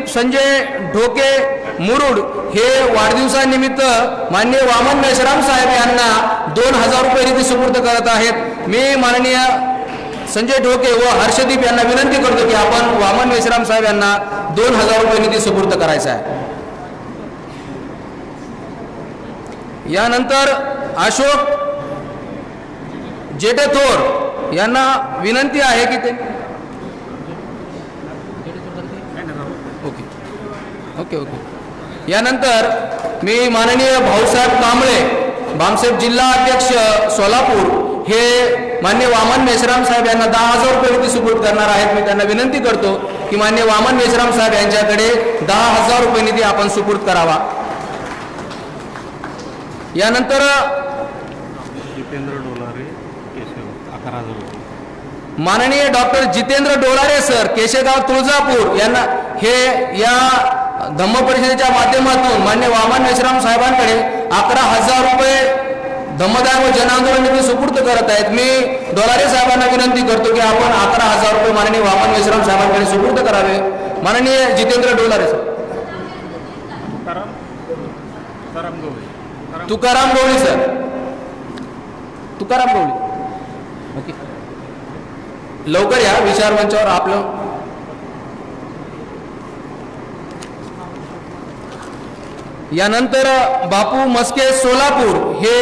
संजय ढोके मुरुड हे वाढदिवसानिमित्त माननीय वामन मेश्राम साहेब यांना 2000 रुपये निधी सुपूर्द करत आहेत. मी माननीय संजय ढोके व हर्षदीप यांना विनंती करतो की आपण वामन मेश्राम साहेब यांना 2000 रुपये निधी सुपूर्द करायचा आहे. यानंतर अशोक जेटेथोर यांना विनंती आहे की ते ओके ओके ओके. यानंतर मी माननीय भाऊसाहेब कांबळे बामसेब जिल्हा अध्यक्ष सोलापूर हे माननीय वामन मेश्राम साहेब यांना 10,000 रुपये निधी सुपूर्द करणार आहेत. मी त्यांना विनंती करतो की माननीय वामन मेश्राम साहेब यांच्याकडे 10,000 रुपये निधी आपण सुपूर्द करावा. यानंतर जितेंद्र डोलारे 11,000 रुपये. माननीय डॉक्टर जितेंद्र डोलारे सर केशेगाव तुळजापूर यांना हे या धम्म परिषदेच्या माध्यमातून मान्य वामन मेश्राम साहेबांकडे 11,000 रुपये धम्मदान व जनआंदोलन निधी सुपूर्द करत आहेत. मी डोलारे साहेबांना विनंती करतो की आपण 11,000 रुपये माननीय वामन मेश्राम साहेबांकडे सुपूर्द करावे. माननीय जितेंद्र डोलारे सर. तुकाराम गवळी सर. तुकाराम गवळी ओके लवकर या विचार मंचावर. आपलं यानंतर बापू मस्के सोलापूर हे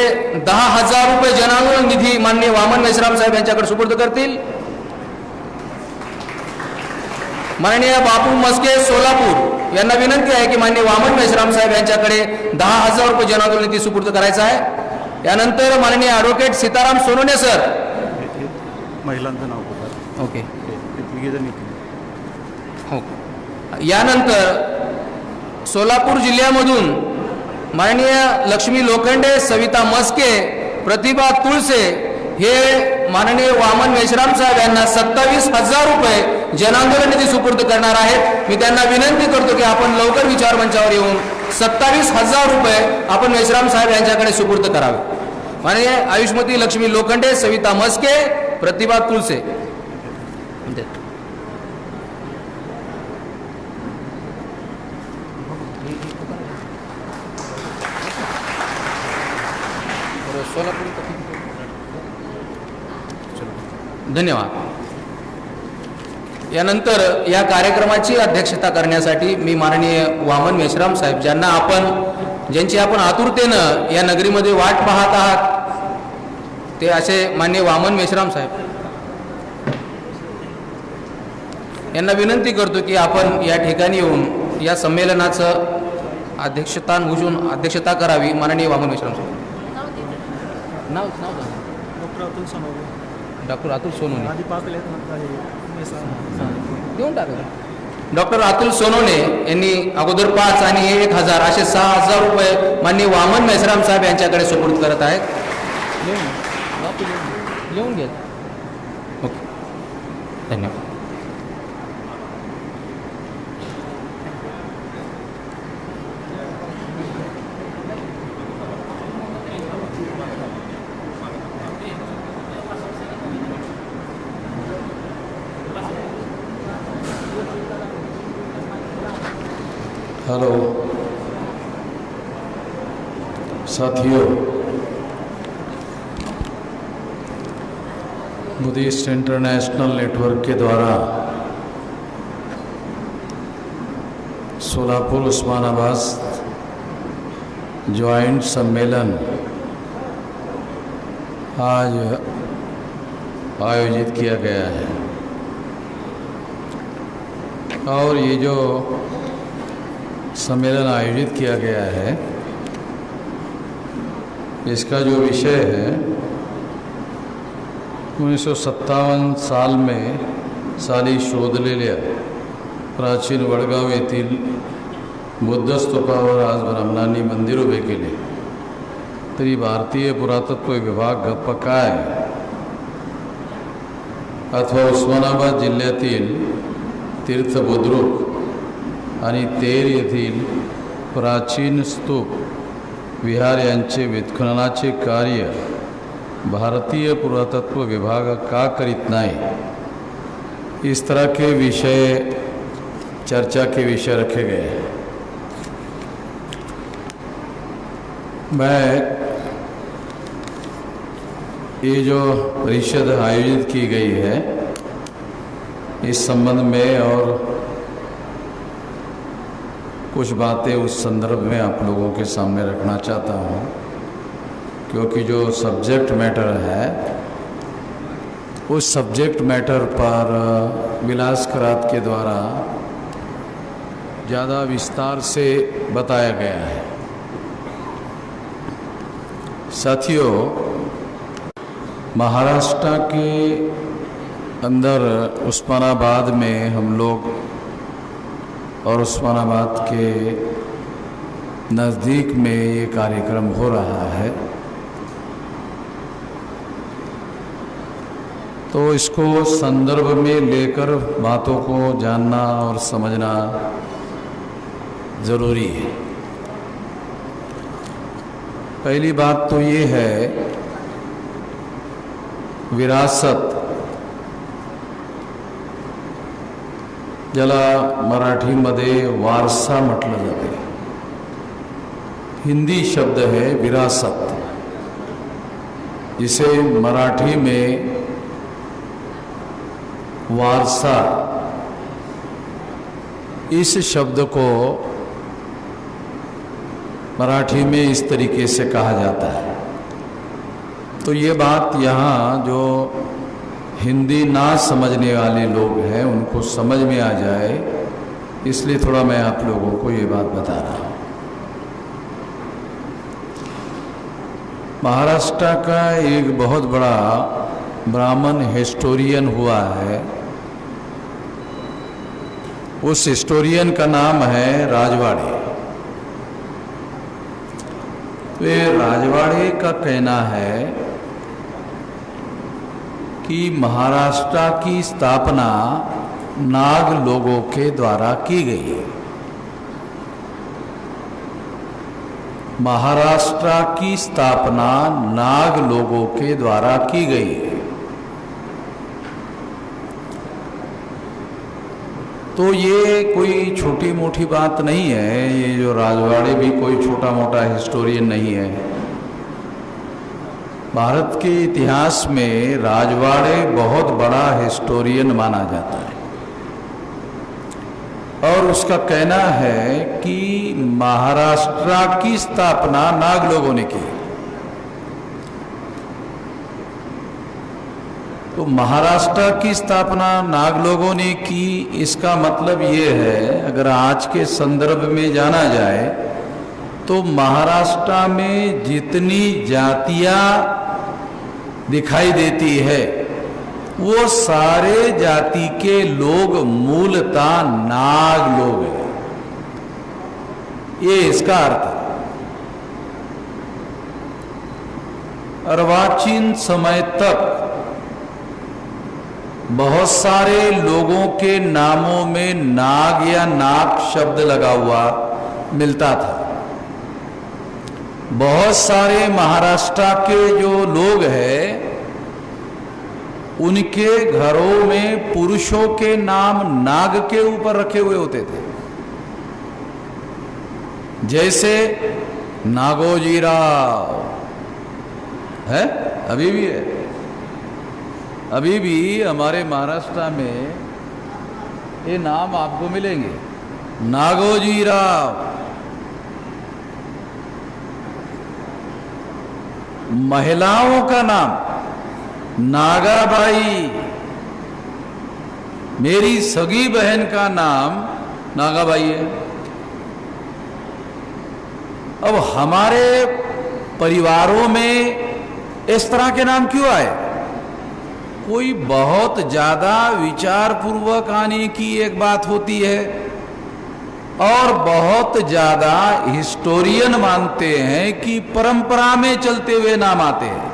10,000 रुपये जनआंदोलन निधी माननीय वामन मेश्राम साहेब यांच्याकडे सुपूर्द करतील. माननीय बापू मस्के सोलापूर यांना विनंती आहे की माननीय वामन मेश्राम साहेब यांच्याकडे 10,000 रुपये जनआंदोलन निधी सुपूर्द करायचा आहे. यानंतर माननीय ॲडव्होकेट सीताराम सोनोने सर. महिलांचं नाव होतं. ओके हो. यानंतर सोलापूर जिल्ह्यामधून माननीय लक्ष्मी लोखंडे सविता मस्के प्रतिभा तुळसे हे माननीय वामन मेश्राम साहेब यांना 27,000 रुपये जनआंदोलन निधी सुपूर्द करणार आहेत. मी त्यांना विनंती करतो की आपण लवकर विचार मंचावर येऊन 27,000 रुपये आपण मेश्राम साहेब यांच्याकडे सुपूर्द करावे. माननीय आयुष्मती लक्ष्मी लोखंडे सविता मस्के प्रतिभा तुळसे. धन्यवाद. यानंतर या कार्यक्रमाची अध्यक्षता करण्यासाठी मी माननीय वामन मेश्राम साहेब ज्यांची आपण आतुरतेनं या नगरीमध्ये वाट पाहत आहात ते असे माननीय वामन मेश्राम साहेब यांना विनंती करतो की आपण या ठिकाणी येऊन या संमेलनाचं अध्यक्षता करावी. माननीय वामन मेश्राम साहेब. नाव डॉक्टर अतुल सोनोने देऊन टाका. डॉक्टर अतुल सोनोने यांनी अगोदर 5 आणि 1,000 असे 6,000 रुपये माननीय वामन मेश्राम साहेब यांच्याकडे सुपूर्द करत आहेत. लिहून घ्या. ओके धन्यवाद. हेलो साथियों, बुद्धिस्ट इंटरनेशनल नेटवर्क के द्वारा सोलापुर उस्मानाबाद ज्वाइंट सम्मेलन आज आयोजित किया गया है और ये जो सम्मेलन आयोजित किया गया है इसका जो विषय है 1957 साल में साली शोधलेल्या प्राचीन वडगाव येथील बुद्ध स्तूपावर आज ब्राह्मणांनी मंदिर उभे केले तरी भारतीय पुरातत्व विभाग गप्प काय, अथवा उस्मानाबाद जिल्ह्यातील तीर्थ बुद्रुक आणि तेर येथील प्राचीन स्तूप विहार यांचे व्युत्खननाचे कार्य भारतीय पुरातत्व विभाग का करीत नहीं, इस तरह के विषय चर्चा के विषय रखे गए हैं। मैं ये जो परिषद आयोजित की गई है इस संबंध में और कुछ बातें उस संदर्भ में आप लोगों के सामने रखना चाहता हूँ, क्योंकि जो सब्जेक्ट मैटर है उस सब्जेक्ट मैटर पर विलास खरात के द्वारा ज़्यादा विस्तार से बताया गया है। साथियों, महाराष्ट्र के अंदर उस्मानाबाद में हम लोग और उस्मानाबाद के नज़दीक में ये कार्यक्रम हो रहा है, तो इसको संदर्भ में लेकर बातों को जानना और समझना ज़रूरी है। पहली बात तो ये है, विरासत ज्याला मराठीमध्ये वारसा म्हटलं जाते, हिंदी शब्द है विरासत, जिसे मराठी में वारसा, इस शब्द को मराठी में इस तरीके से कहा जाता है। तो ये बात यहाँ जो हिंदी ना समझने वाले लोग हैं उनको समझ में आ जाए, इसलिए थोड़ा मैं आप लोगों को ये बात बता रहा हूँ। महाराष्ट्र का एक बहुत बड़ा ब्राह्मण हिस्टोरियन हुआ है, उस हिस्टोरियन का नाम है राजवाड़े। तो ये राजवाड़े का कहना है कि महाराष्ट्र की स्थापना नाग लोगों के द्वारा की गई है। महाराष्ट्र की स्थापना नाग लोगों के द्वारा की गई है। तो ये कोई छोटी मोटी बात नहीं है, ये जो राजवाड़े भी कोई छोटा मोटा हिस्टोरियन नहीं है। भारत के इतिहास में राजवाड़े बहुत बड़ा हिस्टोरियन माना जाता है और उसका कहना है कि महाराष्ट्र की स्थापना नाग लोगों ने की। तो महाराष्ट्र की स्थापना नाग लोगों ने की, इसका मतलब ये है, अगर आज के संदर्भ में जाना जाए तो महाराष्ट्र में जितनी जातियां दिखाई देती है वो सारे जाति के लोग मूलतः नाग लोग हैं, ये इसका अर्थ है। अर्वाचीन समय तक बहुत सारे लोगों के नामों में नाग या नाग शब्द लगा हुआ मिलता था। बहुत सारे महाराष्ट्र के जो लोग हैं उनके घरों में पुरुषों के नाम नाग के ऊपर रखे हुए होते थे जैसे नागोजी राव है, अभी भी है, अभी भी हमारे महाराष्ट्र में ये नाम आपको मिलेंगे, नागोजी राव। महिलाओं का नाम नागाबाई, मेरी सगी बहन का नाम नागाबाई है। अब हमारे परिवारों में इस तरह के नाम क्यों आए? कोई बहुत ज्यादा विचार पूर्वक आने की एक बात होती है और बहुत ज्यादा हिस्टोरियन मानते हैं कि परंपरा में चलते हुए नाम आते हैं।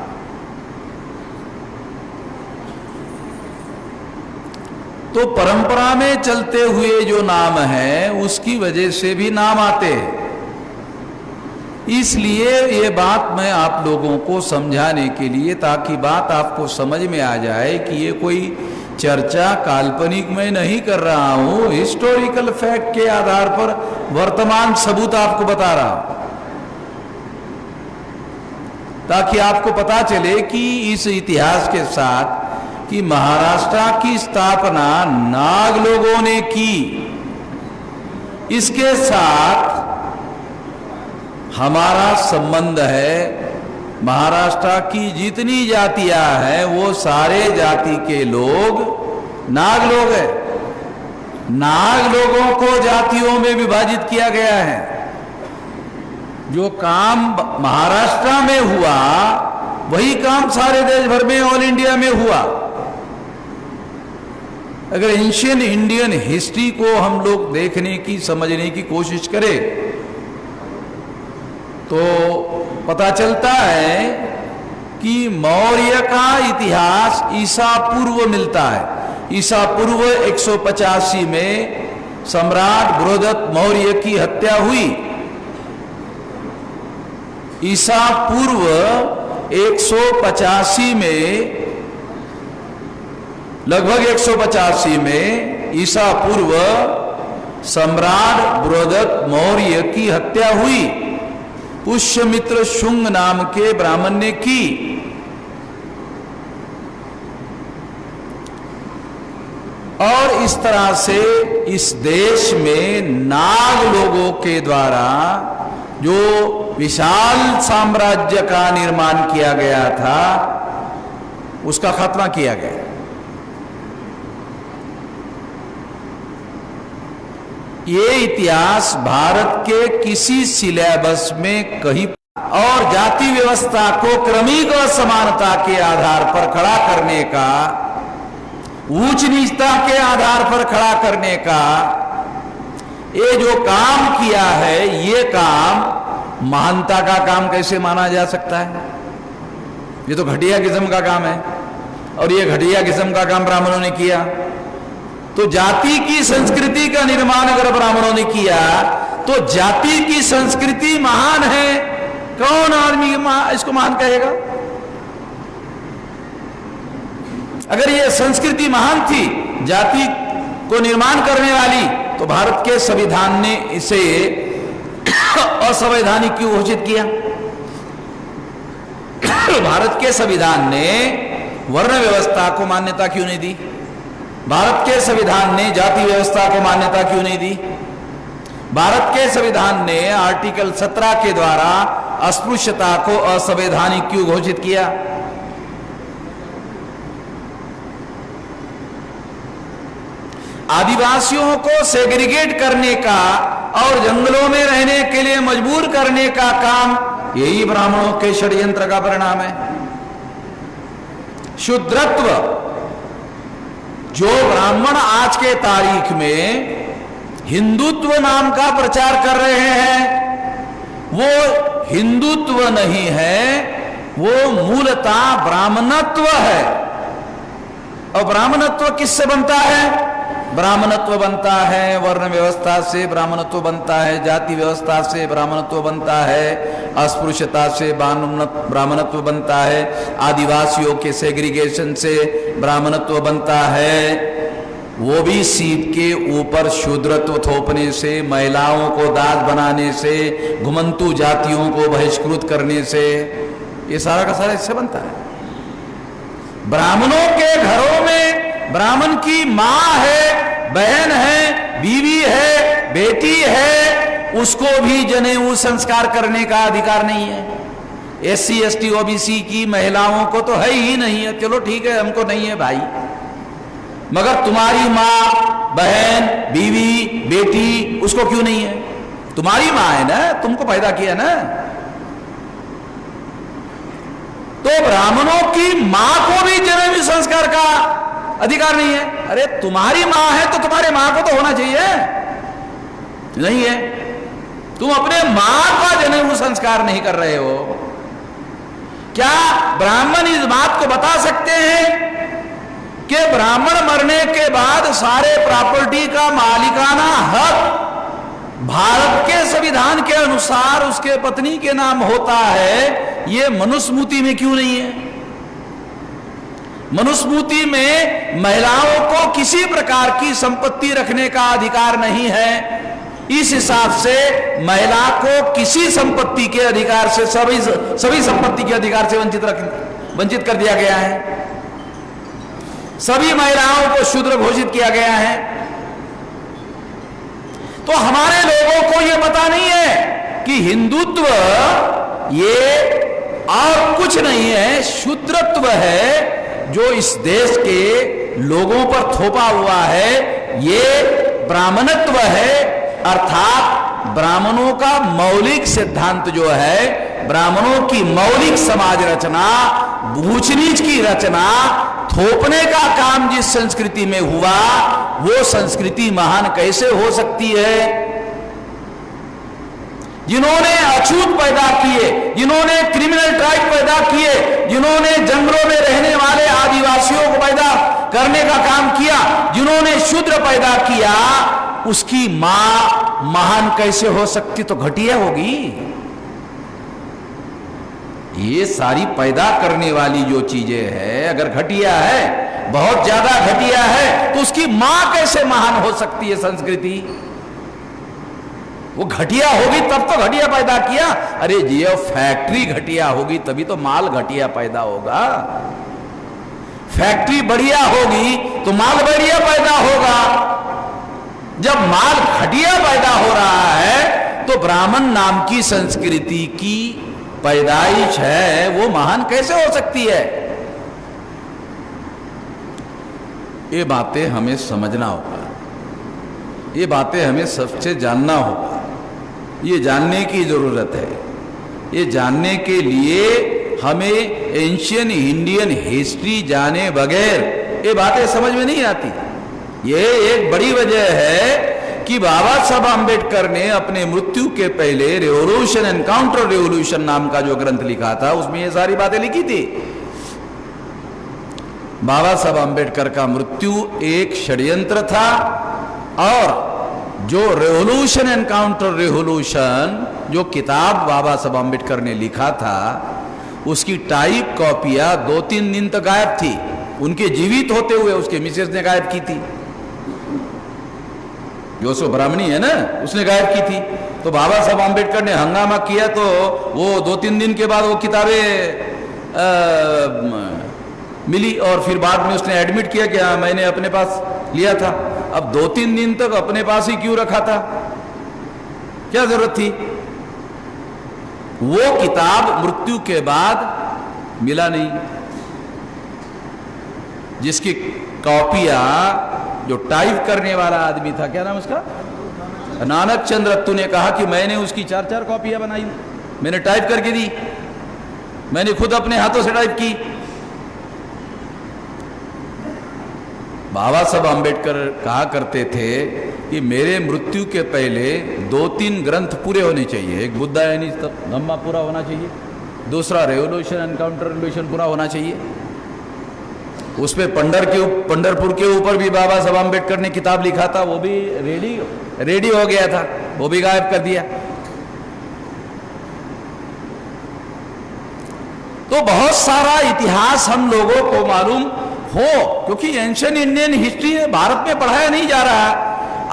तो परंपरा में चलते हुए जो नाम है उसकी वजह से भी नाम आते हैं। इसलिए ये बात मैं आप लोगों को समझाने के लिए, ताकि बात आपको समझ में आ जाए कि ये कोई चर्चा काल्पनिक मैं नहीं कर रहा हूं, हिस्टोरिकल फैक्ट के आधार पर वर्तमान सबूत आपको बता रहा हूं, ताकि आपको पता चले कि इस इतिहास के साथ कि महाराष्ट्र की स्थापना नाग लोगों ने की, इसके साथ हमारा संबंध है। महाराष्ट्र की जितनी जातियां हैं वो सारे जाति के लोग नाग लोग हैं। नाग लोगों को जातियों में विभाजित किया गया है। जो काम महाराष्ट्र में हुआ वही काम सारे देश भर में, ऑल इंडिया में हुआ। अगर एंशियंट इंडियन हिस्ट्री को हम लोग देखने की, समझने की कोशिश करें तो पता चलता है कि मौर्य का इतिहास ईसा पूर्व मिलता है। ईसा पूर्व 185 में सम्राट बृहदत्त मौर्य की हत्या हुई। ईसा पूर्व 185 में, लगभग 185 में ईसा पूर्व सम्राट बृहदत्त मौर्य की हत्या हुई। पुष्यमित्र शुंग नाम के ब्राह्मण ने की। और इस तरह से इस देश में नाग लोगों के द्वारा जो विशाल साम्राज्य का निर्माण किया गया था उसका खात्मा किया गया। ये इतिहास भारत के किसी सिलेबस में कहीं, और जाति व्यवस्था को क्रमिक असमानता के आधार पर खड़ा करने का, ऊंच नीचता के आधार पर खड़ा करने का ये जो काम किया है, ये काम महानता का काम कैसे माना जा सकता है? ये तो घटिया किस्म का काम है, और ये घटिया किस्म का काम ब्राह्मणों ने किया। तो जाति की संस्कृति का निर्माण अगर ब्राह्मणों ने किया तो जाति की संस्कृति महान है। कौन आदमी इसको महान कहेगा? अगर ये संस्कृति महान थी, जाति को निर्माण करने वाली, तो भारत के संविधान ने इसे असंवैधानिक क्यों घोषित किया? भारत के संविधान ने वर्ण व्यवस्था को मान्यता क्यों नहीं दी? भारत के संविधान ने जाति व्यवस्था को मान्यता क्यों नहीं दी? भारत के संविधान ने आर्टिकल 17 के द्वारा अस्पृश्यता को असंवैधानिक क्यों घोषित किया? आदिवासियों को सेग्रीगेट करने का और जंगलों में रहने के लिए मजबूर करने का काम यही ब्राह्मणों के षड्यंत्र का परिणाम है। शूद्रत्व, जो ब्राह्मण आज के तारीख में हिंदुत्व नाम का प्रचार कर रहे हैं, वो हिंदुत्व नहीं है, वो मूलतः ब्राह्मणत्व है। और ब्राह्मणत्व किससे बनता है? ब्राह्मणत्व बनता है वर्ण व्यवस्था से, ब्राह्मणत्व बनता है जाति व्यवस्था से, ब्राह्मणत्व बनता है अस्पृश्यता से, ब्राह्मणत्व बनता है आदिवासियों के सेग्रीगेशन से, ब्राह्मणत्व बनता है वो भी सीट के ऊपर शूद्रत्व थोपने से, महिलाओं को दास बनाने से, घुमंतु जातियों को बहिष्कृत करने से, ये सारा का सारा इससे बनता है। ब्राह्मणों के घरों में ब्राह्मण की मां है, बहन है, बीवी है, बेटी है, उसको भी जनेऊ संस्कार करने का अधिकार नहीं है। SC ST OBC की महिलाओं को तो है ही नहीं है, चलो ठीक है हमको नहीं है भाई, मगर तुम्हारी मां, बहन, बीवी, बेटी, उसको क्यों नहीं है? तुम्हारी मां है ना, तुमको पैदा किया ना। तो ब्राह्मणों की मां को भी जनेऊ संस्कार का अधिकार नहीं है। अरे तुम्हारी मां है तो तुम्हारे मां को तो होना चाहिए, नहीं है। तुम अपने मां का जनेऊ संस्कार नहीं कर रहे हो। क्या ब्राह्मण इस बात को बता सकते हैं कि ब्राह्मण मरने के बाद सारे प्रॉपर्टी का मालिकाना हक भारत के संविधान के अनुसार उसके पत्नी के नाम होता है? ये मनुस्मृति में क्यों नहीं है? मनुस्मृति में महिलाओं को किसी प्रकार की संपत्ति रखने का अधिकार नहीं है। इस हिसाब से महिला को किसी संपत्ति के अधिकार से, सभी संपत्ति के अधिकार से वंचित कर दिया गया है। सभी महिलाओं को शूद्र घोषित किया गया है। तो हमारे लोगों को यह पता नहीं है कि हिंदुत्व ये और कुछ नहीं है, शूद्रत्व है जो इस देश के लोगों पर थोपा हुआ है। ये ब्राह्मणत्व है, अर्थात ब्राह्मणों का मौलिक सिद्धांत जो है, ब्राह्मणों की मौलिक समाज रचना, ऊंच नीच की रचना, थोपने का काम जिस संस्कृति में हुआ, वो संस्कृति महान कैसे हो सकती है? जिन्होंने अछूत पैदा किए, जिन्होंने क्रिमिनल ट्राइब पैदा किए, जिन्होंने जंगलों में रहने वाले आदिवासियों को पैदा करने का काम किया, जिन्होंने शूद्र पैदा किया, उसकी मां महान कैसे हो सकती? तो घटिया होगी। ये सारी पैदा करने वाली जो चीजें हैं, अगर घटिया है, बहुत ज्यादा घटिया है, तो उसकी मां कैसे महान हो सकती है? संस्कृति वो घटिया होगी तब तो घटिया पैदा किया। अरे ये फैक्ट्री घटिया होगी तभी तो माल घटिया पैदा होगा। फैक्ट्री बढ़िया होगी तो माल बढ़िया पैदा होगा। जब माल घटिया पैदा हो रहा है तो ब्राह्मण नाम की संस्कृति की पैदाइश है, वो महान कैसे हो सकती है? ये बातें हमें समझना होगा, ये बातें हमें सबसे जानना होगा। ये जानने की जरूरत है। ये जानने के लिए हमें एंशियन इंडियन हिस्ट्री जाने बगैर ये बातें समझ में नहीं आती। ये एक बड़ी वजह है कि बाबा साहब आम्बेडकर ने अपने मृत्यु के पहले रेवोल्यूशन एंड काउंटर रेवोल्यूशन नाम का जो ग्रंथ लिखा था, उसमें ये सारी बातें लिखी थी। बाबा साहब आम्बेडकर का मृत्यु एक षड्यंत्र था और जो रेवोल्यूशन एंड काउंटर रेवोल्यूशन जो किताब बाबा साहब आम्बेडकर ने लिखा था, उसकी टाइप कॉपियां 2-3 दिन तक गायब थी। उनके जीवित होते हुए उसके मिसेस ने गायब की थी, जो सो ब्राह्मणी है ना, उसने गायब की थी। तो बाबा साहब आम्बेडकर ने हंगामा किया तो वो 2-3 दिन के बाद वो किताबें मिली और फिर बाद में उसने एडमिट किया कि हाँ मैंने अपने पास लिया था। अब 2-3 दिन तक अपने पास ही क्यों रखा था? क्या जरूरत थी? वो किताब मृत्यु के बाद मिला नहीं, जिसकी कॉपियां जो टाइप करने वाला आदमी था, क्या नाम उसका, नानक चंद्र रत्तू ने कहा कि मैंने उसकी 4-4 कॉपियां बनाई, मैंने टाइप करके दी, मैंने खुद अपने हाथों से टाइप की। बाबा साहब आम्बेडकर कहा करते थे कि मेरे मृत्यु के पहले 2-3 ग्रंथ पूरे होने चाहिए। एक बुद्धा यानी धम्मा पूरा होना चाहिए, दूसरा रेवोल्यूशन एंड काउंटर रेवोल्यूशन पूरा होना चाहिए। उस पे पंढरपुर के ऊपर भी बाबा साहब आम्बेडकर ने किताब लिखा था, वो भी रेडी हो गया था, वो भी गायब कर दिया। तो बहुत सारा इतिहास हम लोगों को मालूम हो, क्योंकि एंशियंट इंडियन हिस्ट्री भारत में पढ़ाया नहीं जा रहा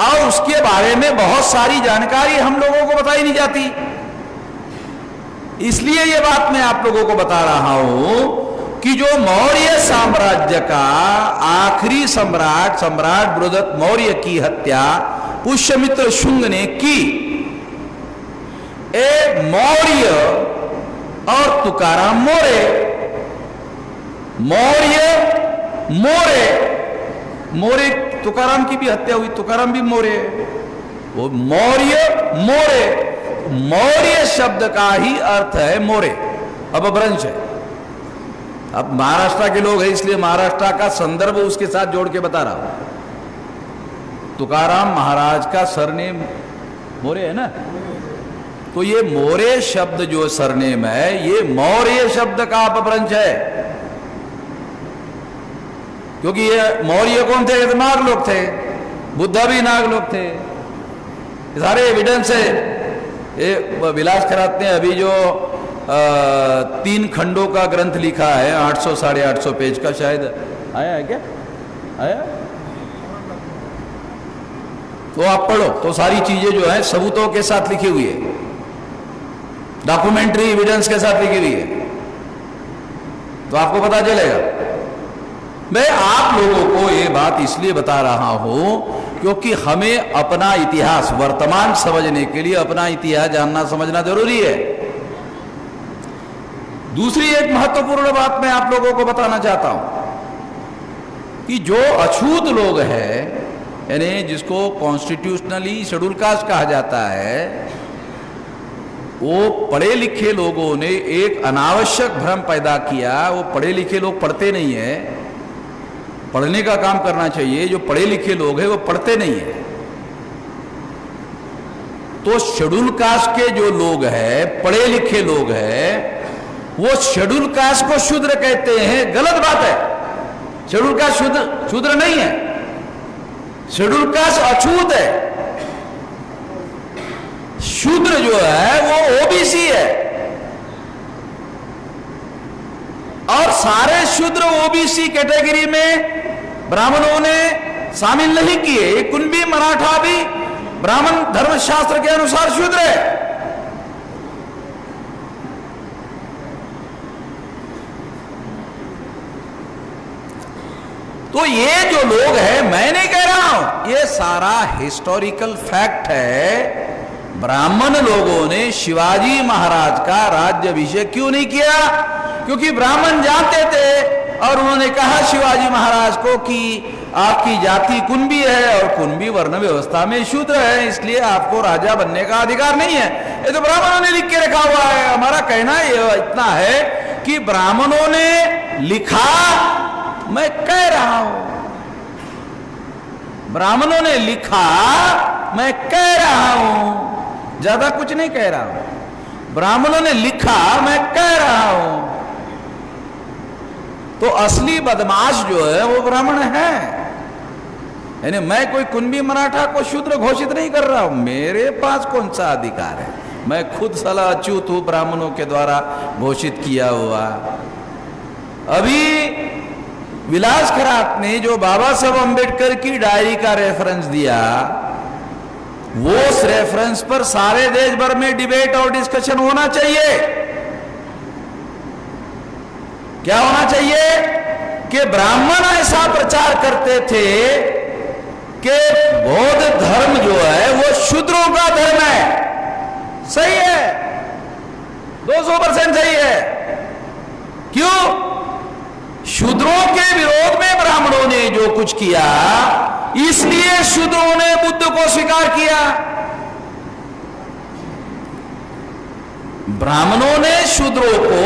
और उसके बारे में बहुत सारी जानकारी हम लोगों को बताई नहीं जाती। इसलिए ये बात मैं आप लोगों को बता रहा हूं कि जो मौर्य साम्राज्य का आखिरी सम्राट बृहदत्त मौर्य की हत्या पुष्यमित्र शुंग ने की, एक मौर्य और तुकाराम मोरे, मोरे तुकाराम की भी हत्या हुई, तुकाराम भी मोरे, वो मोरे, मौर्य शब्द का ही अर्थ है मोरे, अपभ्रंश है। अब महाराष्ट्र के लोग हैं इसलिए महाराष्ट्र का संदर्भ उसके साथ जोड़ के बता रहा हूं। तुकाराम महाराज का सरनेम मोरे है ना, तो ये मोरे शब्द जो सरनेम है ये मौर्य शब्द का अपभ्रंश है, क्योंकि ये मौर्य कौन थे? ये नाग लोग थे, बुद्धा भी नाग लोग थे, सारे एविडेंस है। ये विलास खरात ने अभी जो 3 खंडों का ग्रंथ लिखा है 800 साढ़े 800 पेज का, शायद आया है क्या? आया तो आप पढ़ो, तो सारी चीजें जो है सबूतों के साथ लिखी हुई है, डॉक्यूमेंट्री एविडेंस के साथ लिखी हुई है, तो आपको पता चलेगा। मैं आप लोगों को ये बात इसलिए बता रहा हूं क्योंकि हमें अपना इतिहास वर्तमान समझने के लिए अपना इतिहास जानना समझना जरूरी है। दूसरी एक महत्वपूर्ण बात मैं आप लोगों को बताना चाहता हूं कि जो अछूत लोग हैं, यानी जिसको कॉन्स्टिट्यूशनली शेड्यूल कास्ट कहा जाता है, वो पढ़े लिखे लोगों ने एक अनावश्यक भ्रम पैदा किया। वो पढ़े लिखे लोग पढ़ते नहीं है, पढ़ने का काम करना चाहिए। जो पढ़े लिखे लोग हैं वो पढ़ते नहीं है। तो शेड्यूल कास्ट के जो लोग हैं, पढ़े लिखे लोग हैं, वो शेड्यूल कास्ट को शूद्र कहते हैं। गलत बात है, शेड्यूल कास्ट शूद्र नहीं है, शेड्यूल कास्ट अछूत है। शूद्र जो है वो ओबीसी है, और सारे शूद्र ओबीसी कैटेगरी में ब्राह्मणों ने शामिल नहीं किए। कुणबी मराठा भी ब्राह्मण धर्मशास्त्र के अनुसार शूद्र है। तो ये जो लोग हैं, मैं नहीं कह रहा हूं, ये सारा हिस्टोरिकल फैक्ट है। ब्राह्मण लोगों ने शिवाजी महाराज का राज्याभिषेक क्यों नहीं किया? क्योंकि ब्राह्मण जानते थे और उन्होंने कहा शिवाजी महाराज को कि आपकी जाति कुणबी है और कुणबी वर्ण व्यवस्था में शूद्र है, इसलिए आपको राजा बनने का अधिकार नहीं है। ये तो ब्राह्मणों ने लिख के रखा हुआ है। हमारा कहना ये इतना है कि ब्राह्मणों ने लिखा, मैं कह रहा हूं, ब्राह्मणों ने लिखा, मैं कह रहा हूं, ज्यादा कुछ नहीं कह रहा हूं। ब्राह्मणों ने लिखा, मैं कह रहा हूं। तो असली बदमाश जो है वो ब्राह्मण है। यानी मैं कोई कुणबी मराठा को शूद्र घोषित नहीं कर रहा हूं, मेरे पास कौन सा अधिकार है? मैं खुद सला अच्युत हूं, ब्राह्मणों के द्वारा घोषित किया हुआ। अभी विलास खरात ने जो बाबा साहब अंबेडकर की डायरी का रेफरेंस दिया, वो उस रेफरेंस पर सारे देश भर में डिबेट और डिस्कशन होना चाहिए। क्या होना चाहिए? कि ब्राह्मण ऐसा प्रचार करते थे कि बौद्ध धर्म जो है वो शूद्रों का धर्म है। सही है, 200% सही है। क्यों? शूद्रों के विरोध में ब्राह्मणों ने जो कुछ किया, इसलिए शूद्रों ने बुद्ध को स्वीकार किया। ब्राह्मणों ने शूद्रों को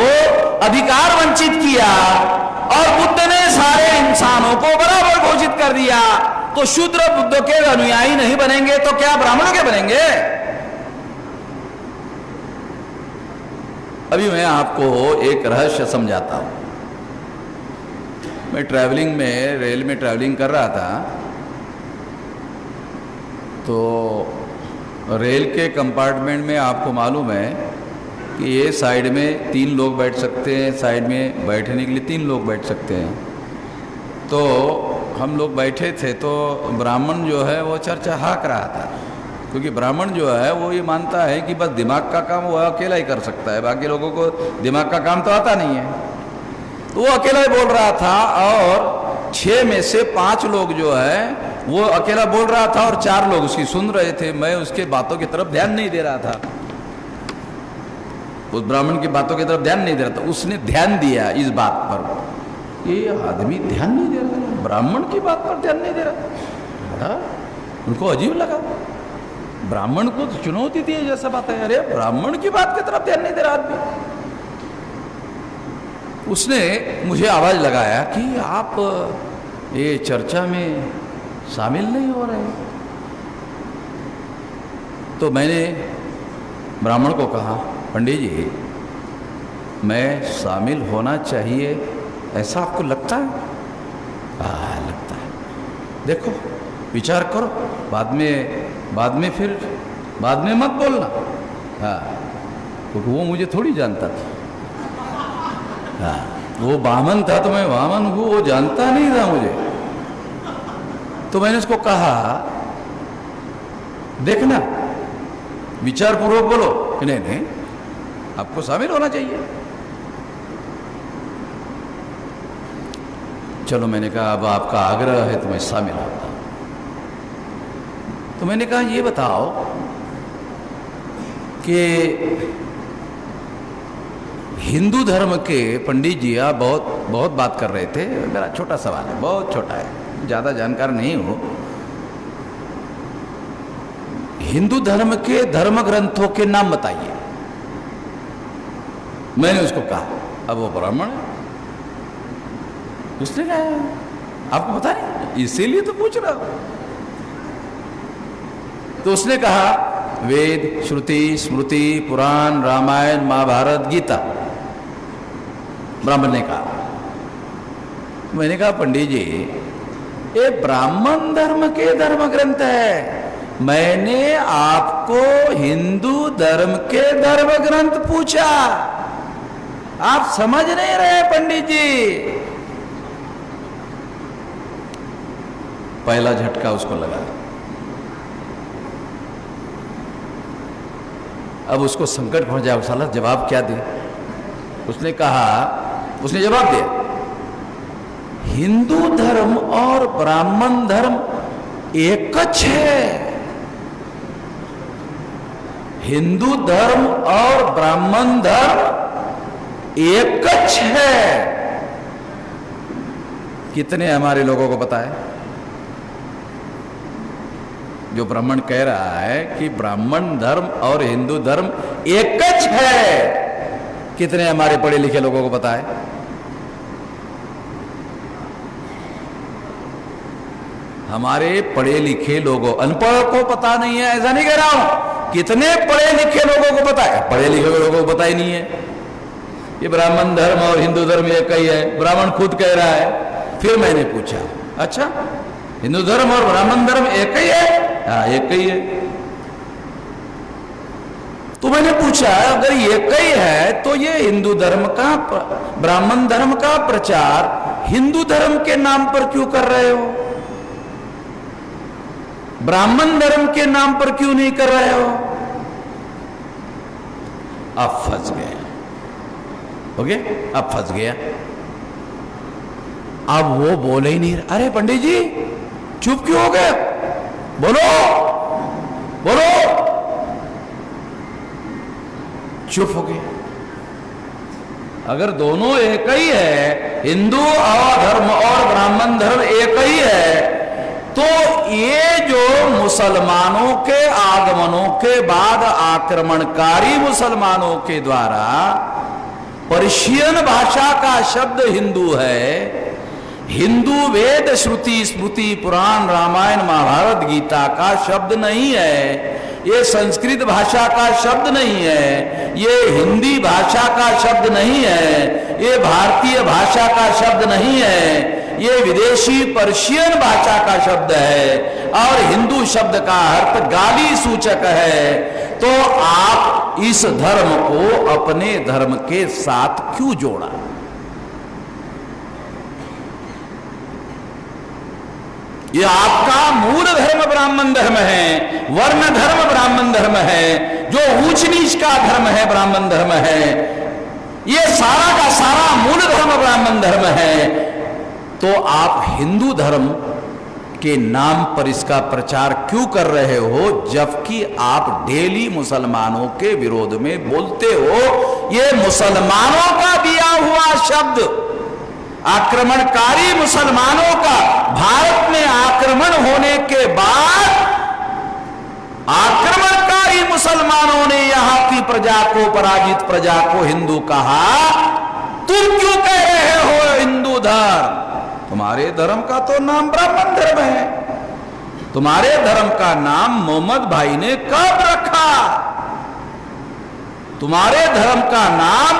अधिकार वंचित किया और बुद्ध ने सारे इंसानों को बराबर घोषित कर दिया। तो शूद्र बुद्ध के अनुयायी नहीं बनेंगे तो क्या ब्राह्मणों के बनेंगे? अभी मैं आपको एक रहस्य समझाता हूं। मैं ट्रैवलिंग में, रेल में ट्रैवलिंग कर रहा था, तो रेल के कंपार्टमेंट में आपको मालूम है कि ये साइड में 3 लोग बैठ सकते हैं, साइड में बैठने के लिए 3 लोग बैठ सकते हैं। तो हम लोग बैठे थे तो ब्राह्मण जो है वो चर्चा हाँक रहा था, क्योंकि ब्राह्मण जो है वो ये मानता है कि बस दिमाग का काम वो अकेला ही कर सकता है, बाकी लोगों को दिमाग का काम तो आता नहीं है। तो वो अकेला ही बोल रहा था और 6 में से 5 लोग जो है वो अकेला बोल रहा था और 4 लोग उसकी सुन रहे थे। मैं उसके बातों की तरफ ध्यान नहीं दे रहा था, उस ब्राह्मण की बातों की तरफ ध्यान नहीं दे रहा था। उसने ध्यान दिया इस बात पर, ये आदमी ध्यान नहीं दे रहा, ब्राह्मण की बात पर ध्यान नहीं दे रहा। उनको अजीब लगा, ब्राह्मण को तो चुनौती दी जैसा बात है, अरे ब्राह्मण की बात की तरफ ध्यान नहीं दे रहा आदमी। उसने मुझे आवाज लगाया कि आप ये चर्चा में शामिल नहीं हो रहे। तो मैंने ब्राह्मण को कहा, पंडित जी मैं शामिल होना चाहिए ऐसा आपको लगता है? लगता है। देखो विचार करो, बाद में मत बोलना। क्योंकि वो मुझे थोड़ी जानता था। वो बामन था तो मैं बामन हूँ, वो जानता नहीं था मुझे। तो मैंने उसको कहा, देखना विचार पूर्वक बोलो कि नहीं आपको शामिल होना चाहिए। चलो मैंने कहा अब आपका आग्रह है तो मैं शामिल होता। तो मैंने कहा ये बताओ कि हिंदू धर्म के पंडित जी आप बहुत बात कर रहे थे। मेरा छोटा सवाल है, बहुत छोटा है, ज़्यादा जानकार नहीं हो। हिंदू धर्म के धर्म ग्रंथों के नाम बताइए। मैंने उसको कहा, अब वो ब्राह्मण है, उसने कहा आपको पता नहीं, इसीलिए तो पूछ रहा हूं। तो उसने कहा वेद, श्रुति, स्मृति, पुराण, रामायण, महाभारत, गीता। ब्राह्मण ने कहा। मैंने कहा पंडित जी ये ब्राह्मण धर्म के धर्म ग्रंथ है, मैंने आपको हिंदू धर्म के धर्म ग्रंथ पूछा, आप समझ नहीं रहे पंडित जी। पहला झटका उसको लगा। अब उसको संकट पहुंच जाए, साला जवाब क्या दे। उसने जवाब दिया, हिंदू धर्म और ब्राह्मण धर्म एक है। हिंदू धर्म और ब्राह्मण धर्म एक है। कितने हमारे लोगों को पता है? जो ब्राह्मण कह रहा है कि ब्राह्मण धर्म और हिंदू धर्म एक है, कितने हमारे पढ़े लिखे लोगों को पता है? हमारे पढ़े लिखे लोगों, अनपढ़ को पता नहीं है ऐसा नहीं कह रहा हूं, कितने पढ़े लिखे लोगों को पता है? पढ़े लिखे लोगों को पता ही नहीं है ये ब्राह्मण धर्म और हिंदू धर्म एक ही है। ब्राह्मण खुद कह रहा है। फिर मैंने पूछा, अच्छा हिंदू धर्म और ब्राह्मण धर्म एक ही है? हाँ एक ही है। तो मैंने पूछा अगर एक ही है तो ये हिंदू धर्म का, ब्राह्मण धर्म का प्रचार हिंदू धर्म के नाम पर क्यों कर रहे हो? ब्राह्मण धर्म के नाम पर क्यों नहीं कर रहे हो? अब फंस गए। ओके, अब फंस गया। अब वो बोले ही नहीं। अरे पंडित जी चुप क्यों हो गए? बोलो बोलो। चुप हो गए। अगर दोनों एक ही है, हिंदू और धर्म और ब्राह्मण धर्म एक ही है, तो ये जो मुसलमानों के आगमनों के बाद आक्रमणकारी मुसलमानों के द्वारा पर्शियन भाषा का शब्द हिंदू है, हिंदू वेद, श्रुति, स्मृति, पुराण, रामायण, महाभारत, गीता का शब्द नहीं है, ये संस्कृत भाषा का शब्द नहीं है, ये हिंदी भाषा का शब्द नहीं है, ये भारतीय भाषा का शब्द नहीं है, ये विदेशी पर्शियन भाषा का शब्द है और हिंदू शब्द का अर्थ गाली सूचक है। तो आप इस धर्म को अपने धर्म के साथ क्यों जोड़ा? ये आपका मूल धर्म ब्राह्मण धर्म है, वर्ण धर्म ब्राह्मण धर्म है, जो ऊंच नीच का धर्म है ब्राह्मण धर्म है, ये सारा का सारा मूल धर्म ब्राह्मण धर्म है। तो आप हिंदू धर्म के नाम पर इसका प्रचार क्यों कर रहे हो, जबकि आप डेली मुसलमानों के विरोध में बोलते हो? ये मुसलमानों का दिया हुआ शब्द, आक्रमणकारी मुसलमानों का, भारत में आक्रमण होने के बाद आक्रमणकारी मुसलमानों ने यहां की प्रजा को, पराजित प्रजा को हिंदू कहा। तुम क्यों कह रहे हो हिंदू धर्म? तुम्हारे धर्म का तो नाम ब्राह्मण धर्म है। तुम्हारे धर्म का नाम मोहम्मद भाई ने कब रखा? तुम्हारे धर्म का नाम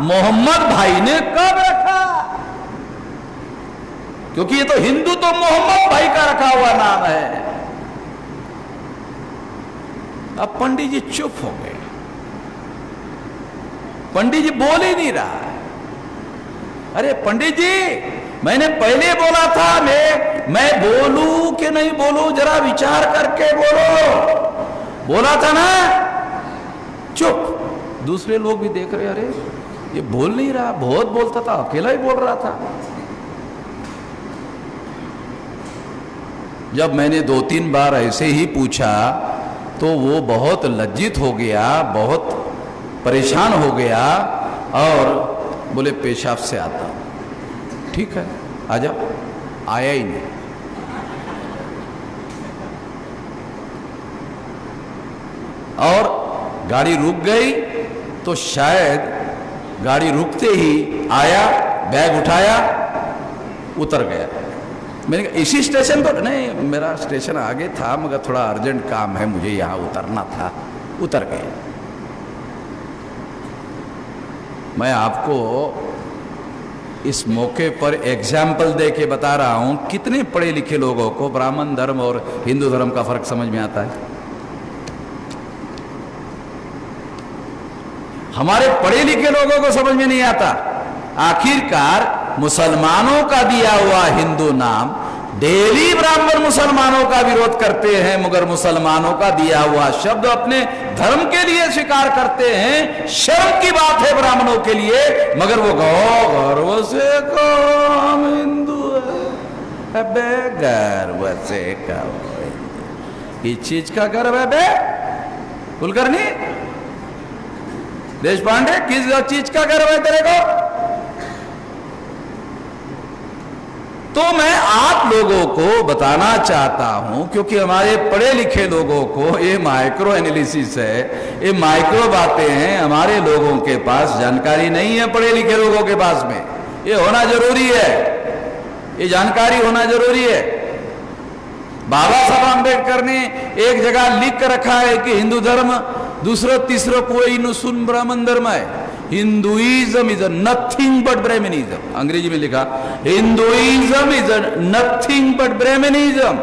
मोहम्मद भाई ने कब रखा? क्योंकि ये तो हिंदू तो मोहम्मद भाई का रखा हुआ नाम है। अब पंडित जी चुप हो गए, पंडित जी बोल ही नहीं रहा। अरे पंडित जी, मैंने पहले बोला था, मैं बोलूं कि नहीं बोलूं, जरा विचार करके बोलो, बोला था ना। चुप। दूसरे लोग भी देख रहे, अरे ये बोल नहीं रहा, बहुत बोलता था, अकेला ही बोल रहा था। जब मैंने 2-3 बार ऐसे ही पूछा तो वो बहुत लज्जित हो गया, बहुत परेशान हो गया और बोले पेशाब से आता हूं। ठीक है, आ जाओ। आया ही नहीं। और गाड़ी रुक गई तो शायद गाड़ी रुकते ही आया, बैग उठाया, उतर गया। मैंने कहा इसी स्टेशन पर? नहीं, मेरा स्टेशन आगे था, मगर थोड़ा अर्जेंट काम है, मुझे यहां उतरना था। उतर गया। मैं आपको इस मौके पर एग्जाम्पल दे के बता रहा हूं, कितने पढ़े लिखे लोगों को ब्राह्मण धर्म और हिंदू धर्म का फर्क समझ में आता है। हमारे पढ़े लिखे लोगों को समझ में नहीं आता। आखिरकार मुसलमानों का दिया हुआ हिंदू नाम, डेली ब्राह्मण मुसलमानों का विरोध करते हैं, मगर मुसलमानों का दिया हुआ शब्द अपने धर्म के लिए स्वीकार करते हैं। शर्म की बात है ब्राह्मणों के लिए, मगर वो गर्व से कहो हम हिंदू है। बे गर्व से कहो। इस चीज का गर्व है बे? कुलकर्णी, देश पांडे, किस चीज का गर्व है तेरे को? तो मैं आप लोगों को बताना चाहता हूं, क्योंकि हमारे पढ़े लिखे लोगों को ये माइक्रो एनालिसिस है, ये माइक्रो बातें हैं, हमारे लोगों के पास जानकारी नहीं है। पढ़े लिखे लोगों के पास में ये होना जरूरी है, ये जानकारी होना जरूरी है। बाबा साहब अम्बेडकर ने एक जगह लिख कर रखा है कि हिंदू धर्म दूसरा तीसरा कोई न सुन ब्राह्मण धर्म है। Hinduism is nothing but Brahmanism. अंग्रेजी में लिखा, Hinduism is nothing but Brahmanism.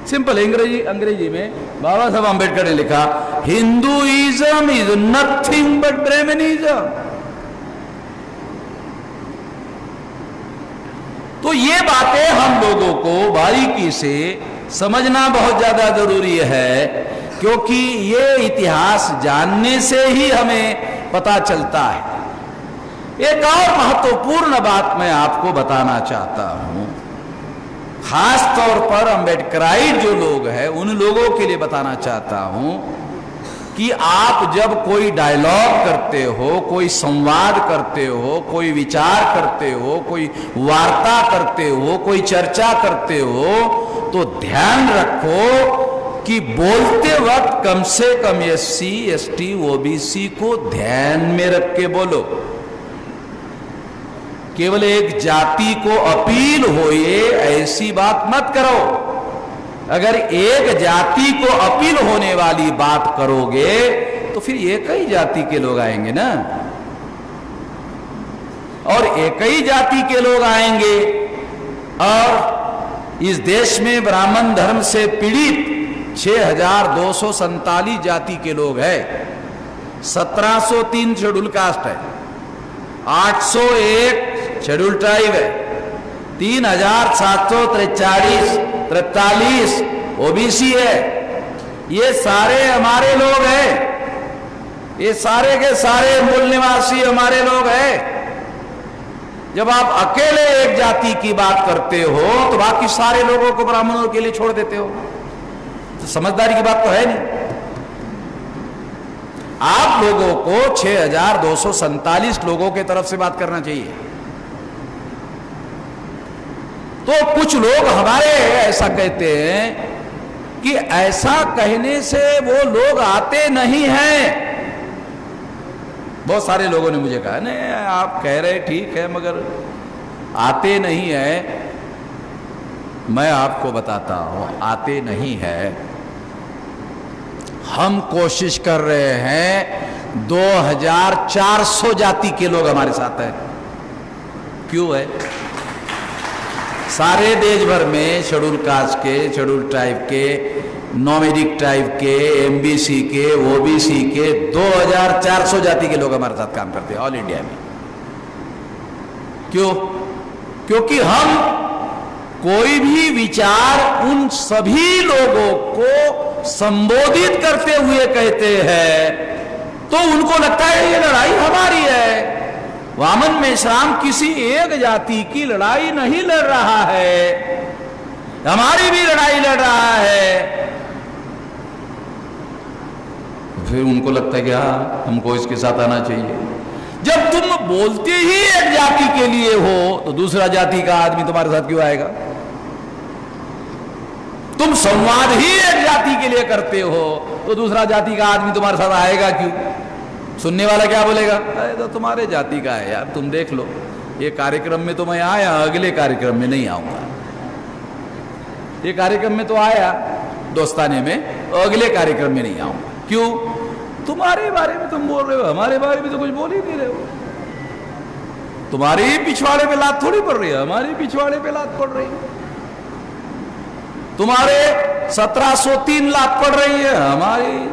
Simple अंग्रेजी में बाबा साहब अम्बेडकर ने लिखा, Hinduism is nothing but Brahmanism. तो ये बातें हम लोगों को बारीकी से समझना बहुत ज्यादा जरूरी है, क्योंकि ये इतिहास जानने से ही हमें पता चलता है। एक और महत्वपूर्ण बात मैं आपको बताना चाहता हूं, खास तौर पर अम्बेडकराइट जो लोग हैं उन लोगों के लिए बताना चाहता हूं कि आप जब कोई डायलॉग करते हो, कोई संवाद करते हो, कोई विचार करते हो, कोई वार्ता करते हो, कोई चर्चा करते हो, तो ध्यान रखो कि बोलते वक्त कम से कम SC, ST, OBC को ध्यान में रख के बोलो। केवल एक जाति को अपील हो ये ऐसी बात मत करो। अगर एक जाति को अपील होने वाली बात करोगे तो फिर एक ही जाति के लोग आएंगे ना, और एक ही जाति के लोग आएंगे। और इस देश में ब्राह्मण धर्म से पीड़ित 6247 जाति के लोग हैं। 1703 शेड्यूल कास्ट है, 801 शेड्यूल ट्राइब है, 3,743 ओबीसी है। ये सारे हमारे लोग हैं, ये सारे के सारे मूल निवासी हमारे लोग हैं। जब आप अकेले एक जाति की बात करते हो तो बाकी सारे लोगों को ब्राह्मणों के लिए छोड़ देते हो, तो समझदारी की बात तो है नहीं। आप लोगों को 6,247 लोगों के तरफ से बात करना चाहिए। तो कुछ लोग हमारे ऐसा कहते हैं कि ऐसा कहने से वो लोग आते नहीं हैं। बहुत सारे लोगों ने मुझे कहा नहीं आप कह रहे ठीक है मगर आते नहीं है। मैं आपको बताता हूं आते नहीं है। हम कोशिश कर रहे हैं 2,400 जाति के लोग हमारे साथ हैं। क्यों है? सारे देश भर में शेड्यूल कास्ट के, शेड्यूल ट्राइब के, नॉमेडिक ट्राइब के, एमबीसी के, ओबीसी के 2,400 जाति के लोग हमारे साथ काम करते हैं ऑल इंडिया में। क्यों? क्योंकि हम कोई भी विचार उन सभी लोगों को संबोधित करते हुए कहते हैं तो उनको लगता है ये लड़ाई हमारी है। वामन मेश्राम किसी एक जाति की लड़ाई नहीं लड़ रहा है, हमारी भी लड़ाई लड़ रहा है। फिर उनको लगता है कि हाँ हमको इसके साथ आना चाहिए। जब तुम बोलते ही एक जाति के लिए हो तो दूसरा जाति का आदमी तुम्हारे साथ क्यों आएगा? तुम संवाद ही एक जाति के लिए करते हो तो दूसरा जाति का आदमी तुम्हारे साथ आएगा क्यों? सुनने वाला क्या बोलेगा? अरे तो तुम्हारे जाति का है यार, तुम देख लो ये कार्यक्रम में तो मैं आया, अगले कार्यक्रम में नहीं आऊंगा। ये कार्यक्रम में तो आया दोस्ताने में, अगले कार्यक्रम में नहीं आऊंगा। क्यों? तुम्हारे बारे में तुम बोल रहे हो, हमारे बारे में तो कुछ बोल ही नहीं रहे हो। तुम्हारे ही पिछवाड़े पे लात थोड़ी पड़ रही है, हमारे पिछवाड़े पे लात पड़ रही है। तुम्हारे 1703 लात पड़ रही है, हमारी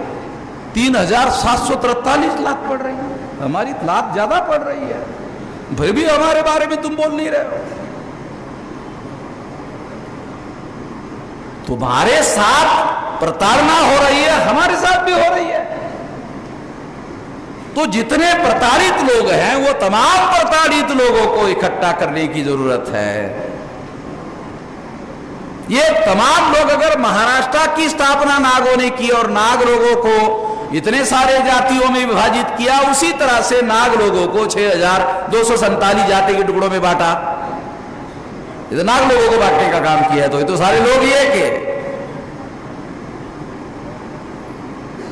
3,743 लात पड़ रही है। हमारी लात ज्यादा पड़ रही है, फिर भी हमारे बारे में तुम बोल नहीं रहे हो। तुम्हारे साथ प्रताड़ना हो रही है, हमारे साथ भी हो रही है। तो जितने प्रताड़ित लोग हैं वो तमाम प्रताड़ित लोगों को इकट्ठा करने की जरूरत है। ये तमाम लोग, अगर महाराष्ट्र की स्थापना नागों ने की और नाग लोगों को इतने सारे जातियों में विभाजित किया, उसी तरह से नाग लोगों को 6,247 जाति के टुकड़ों में बांटा। ये तो नाग लोगों को बांटने का काम किया है। तो ये तो सारे लोग ये के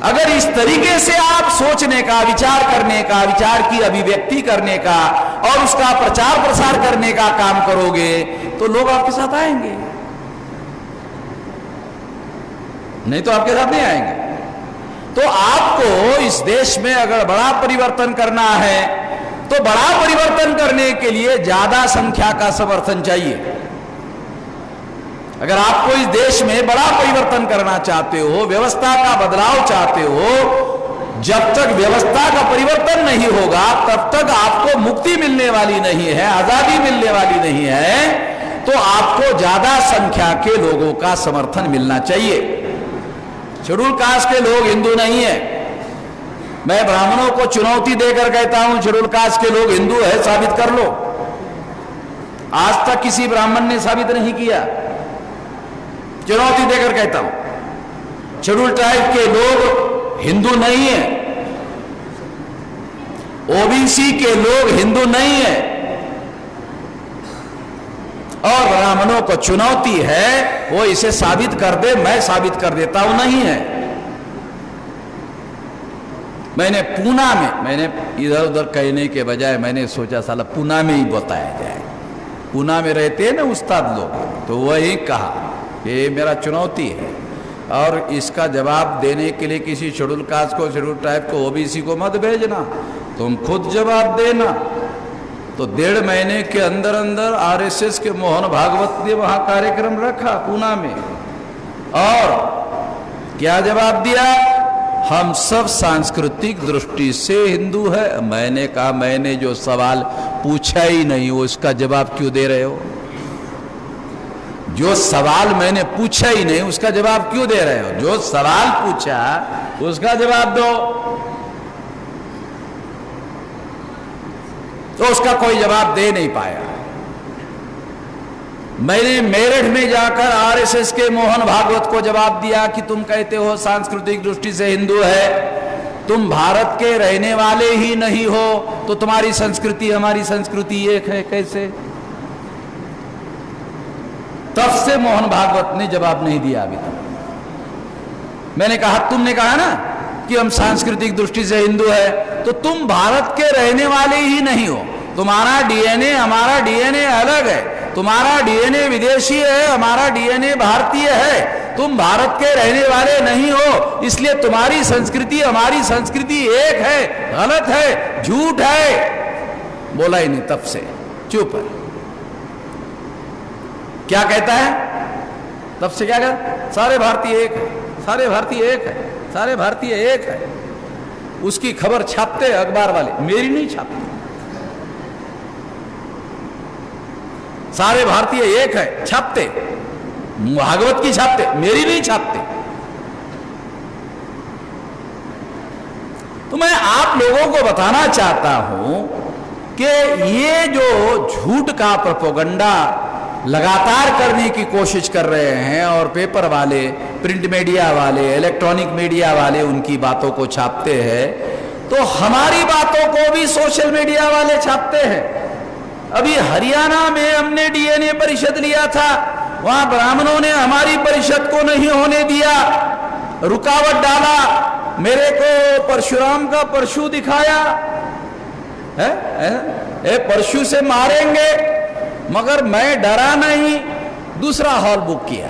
अगर इस तरीके से आप सोचने का, विचार करने का, विचार की अभिव्यक्ति करने का और उसका प्रचार प्रसार करने का काम करोगे तो लोग आपके साथ आएंगे, नहीं तो आपके साथ नहीं आएंगे। तो आपको इस देश में अगर बड़ा परिवर्तन करना है तो बड़ा परिवर्तन करने के लिए ज्यादा संख्या का समर्थन चाहिए। अगर आपको इस देश में बड़ा परिवर्तन करना चाहते हो, व्यवस्था का बदलाव चाहते हो, जब तक व्यवस्था का परिवर्तन नहीं होगा तब तक आपको मुक्ति मिलने वाली नहीं है, आजादी मिलने वाली नहीं है। तो आपको ज्यादा संख्या के लोगों का समर्थन मिलना चाहिए। शेड्यूल कास्ट के लोग हिंदू नहीं है। मैं ब्राह्मणों को चुनौती देकर कहता हूं शेड्यूल कास्ट के लोग हिंदू है, साबित कर लो। आज तक किसी ब्राह्मण ने साबित नहीं किया। चुनौती देकर कहता हूं शेड्यूल ट्राइब के लोग हिंदू नहीं है, ओबीसी के लोग हिंदू नहीं है। और ब्राह्मणों को चुनौती है वो इसे साबित कर दे। मैं साबित कर देता हूं नहीं है। मैंने पूना में, मैंने इधर उधर कहने के बजाय मैंने सोचा साला पूना में ही बताया जाए। पूना में रहते हैं ना उस्ताद लोग, तो वही कहा ये मेरा चुनौती है और इसका जवाब देने के लिए किसी शेड्यूल कास्ट को, शेड्यूल ट्राइब को, ओबीसी को मत भेजना, तुम खुद जवाब देना। तो 1.5 महीने के अंदर अंदर आरएसएस के मोहन भागवत ने वहां कार्यक्रम रखा पूना में और क्या जवाब दिया? हम सब सांस्कृतिक दृष्टि से हिंदू है। मैंने कहा मैंने जो सवाल पूछा ही नहीं वो इसका जवाब क्यों दे रहे हो? जो सवाल मैंने पूछा ही नहीं उसका जवाब क्यों दे रहे हो? जो सवाल पूछा उसका जवाब दो। तो उसका कोई जवाब दे नहीं पाया। मैंने मेरठ में जाकर आरएसएस के मोहन भागवत को जवाब दिया कि तुम कहते हो सांस्कृतिक दृष्टि से हिंदू है, तुम भारत के रहने वाले ही नहीं हो, तो तुम्हारी संस्कृति हमारी संस्कृति एक है कैसे? तब से मोहन भागवत ने जवाब नहीं दिया अभी तक। मैंने कहा, तुमने कहा ना कि हम सांस्कृतिक दृष्टि से हिंदू है, तो तुम भारत के रहने वाले ही नहीं हो। तुम्हारा डीएनए हमारा डीएनए अलग है, तुम्हारा डीएनए विदेशी है, हमारा डीएनए भारतीय है। तुम भारत के रहने वाले नहीं हो, इसलिए तुम्हारी संस्कृति हमारी संस्कृति एक है। गलत है, झूठ है। बोला ही नहीं, तब से चुप है। क्या कहता है? तब से क्या कहता? सारे भारतीय एक है, सारे भारतीय एक है, सारे भारतीय एक है। उसकी खबर छापते अखबार वाले, मेरी नहीं छापते। सारे भारतीय एक है छापते, भागवत की छापते, मेरी नहीं छापते। तो मैं आप लोगों को बताना चाहता हूं कि ये जो झूठ का प्रोपेगेंडा लगातार करने की कोशिश कर रहे हैं और पेपर वाले, प्रिंट मीडिया वाले, इलेक्ट्रॉनिक मीडिया वाले उनकी बातों को छापते हैं, तो हमारी बातों को भी सोशल मीडिया वाले छापते हैं। अभी हरियाणा में हमने डीएनए परिषद लिया था, वहां ब्राह्मणों ने हमारी परिषद को नहीं होने दिया, रुकावट डाला, मेरे को परशुराम का परशु दिखाया है, परशु से मारेंगे, मगर मैं डरा नहीं, दूसरा हॉल बुक किया।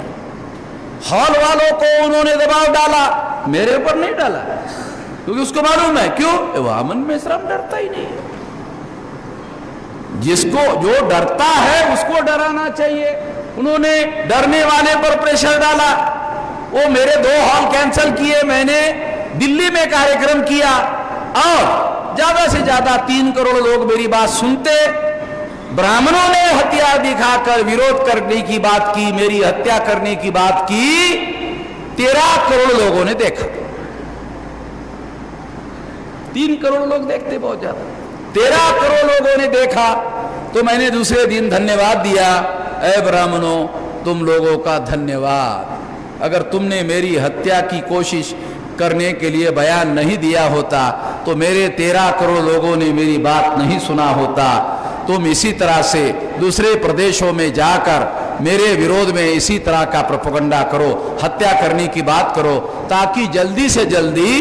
हॉल वालों को उन्होंने दबाव डाला, मेरे ऊपर नहीं डाला, क्योंकि उसको मालूम है क्यों, वामन मेश्राम डरता ही नहीं है। जिसको जो डरता है उसको डराना चाहिए। उन्होंने डरने वाले पर प्रेशर डाला, वो मेरे 2 हॉल कैंसिल किए, मैंने दिल्ली में कार्यक्रम किया और ज्यादा से ज्यादा 3 करोड़ लोग मेरी बात सुनते। ब्राह्मणों ने हथियार दिखाकर विरोध करने की बात की, मेरी हत्या करने की बात की, 13 करोड़ लोगों ने देखा। 3 करोड़ लोग देखते बहुत ज्यादा, 13 करोड़ लोगों ने देखा। तो मैंने दूसरे दिन धन्यवाद दिया, ऐ ब्राह्मणों तुम लोगों का धन्यवाद। अगर तुमने मेरी हत्या की कोशिश करने के लिए बयान नहीं दिया होता तो मेरे 13 करोड़ लोगों ने मेरी बात नहीं सुना होता। तुम इसी तरह से दूसरे प्रदेशों में जाकर मेरे विरोध में इसी तरह का प्रोपेगेंडा करो, हत्या करने की बात करो, ताकि जल्दी से जल्दी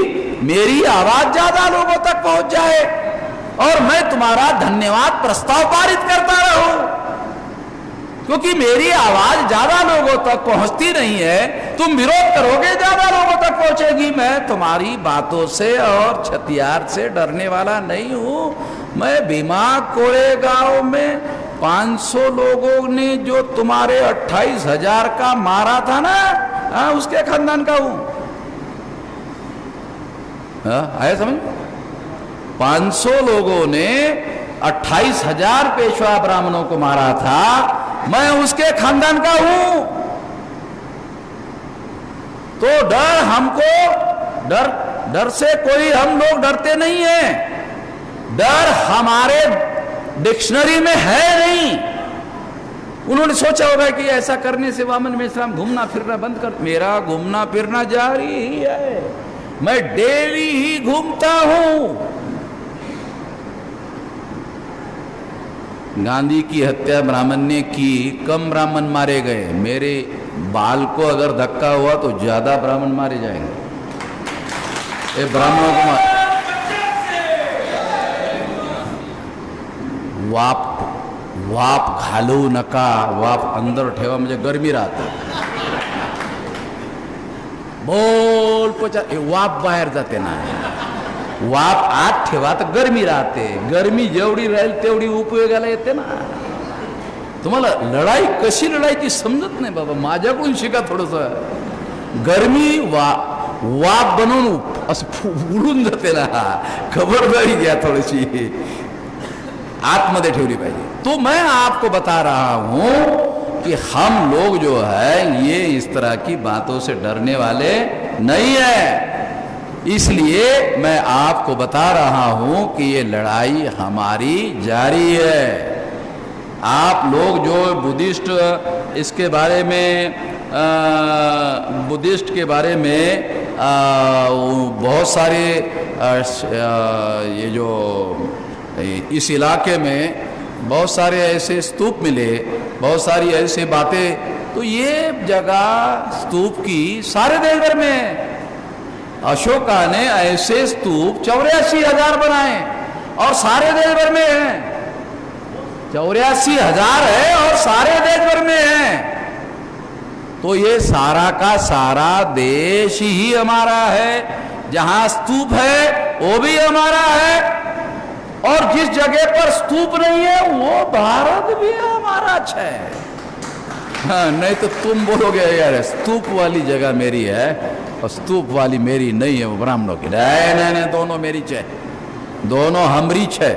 मेरी आवाज ज्यादा लोगों तक पहुंच जाए और मैं तुम्हारा धन्यवाद प्रस्ताव पारित करता रहूं। क्योंकि मेरी आवाज ज्यादा लोगों तक पहुंचती नहीं है, तुम विरोध करोगे ज्यादा लोगों तक पहुंचेगी। मैं तुम्हारी बातों से और हथियार से डरने वाला नहीं हूं। मैं भीमा कोरेगांव में 500 लोगों ने जो तुम्हारे 28,000 का मारा था ना, उसके खानदान का हूं। आया समझ? 500 लोगों ने 28,000 पेशवा ब्राह्मणों को मारा था, मैं उसके खानदान का हूं। तो डर हमको, डर से कोई हम लोग डरते नहीं हैं। डर हमारे डिक्शनरी में है नहीं। उन्होंने सोचा होगा कि ऐसा करने से वामन मेश्राम घूमना फिरना बंद कर। मेरा घूमना फिरना जारी ही है, मैं डेली ही घूमता हूं। गांधी की हत्या ब्राह्मण ने की, कम ब्राह्मण मारे गए। मेरे बाल को अगर धक्का हुआ तो ज्यादा ब्राह्मण मारे जाएंगे। ये ब्राह्मणों को वाप घालू नका, वाप अंदर ठेवा म्हणजे गरमी राहते। बोल पोचा वाप बाहेर जाते ना, वाप आत ठेवा तर गरमी राहते। गरमी जेवढी राहील तेवढी उपयोगाला येते ना। तुम्हाला लढाई कशी लढायची समजत नाही बाबा, माझ्याकडून शिका थोडस। गरमी वाप बनवून असं उडून जाते ना, खबरदारी घ्या थोडीशी, आतमध्ये ठेवली पाहिजे। तो मैं आपको बता रहा हूं कि हम लोग जो है ये इस तरह की बातों से डरने वाले नहीं है। इसलिए मैं आपको बता रहा हूं कि ये लड़ाई हमारी जारी है। आप लोग जो बुद्धिस्ट इसके बारे में बुद्धिस्ट के बारे में बहुत सारे ये जो इस इलाके में बहुत सारे ऐसे स्तूप मिले, बहुत सारी ऐसी बातें, तो ये जगह स्तूप की सारे देश भर में अशोका ने ऐसे स्तूप 84,000 बनाए और सारे देश भर में हैं। 84,000 है और सारे देश भर में हैं। तो ये सारा का सारा देश ही हमारा है। जहां स्तूप है वो भी हमारा है, और जिस जगह पर स्तूप नहीं है वो भारत भी हमारा है। हाँ, नहीं तो तुम बोलोगे यार स्तूप वाली जगह मेरी है और स्तूप वाली मेरी नहीं है, वो ब्राह्मणों की। नहीं, दोनों मेरी है, दोनों हमरी है।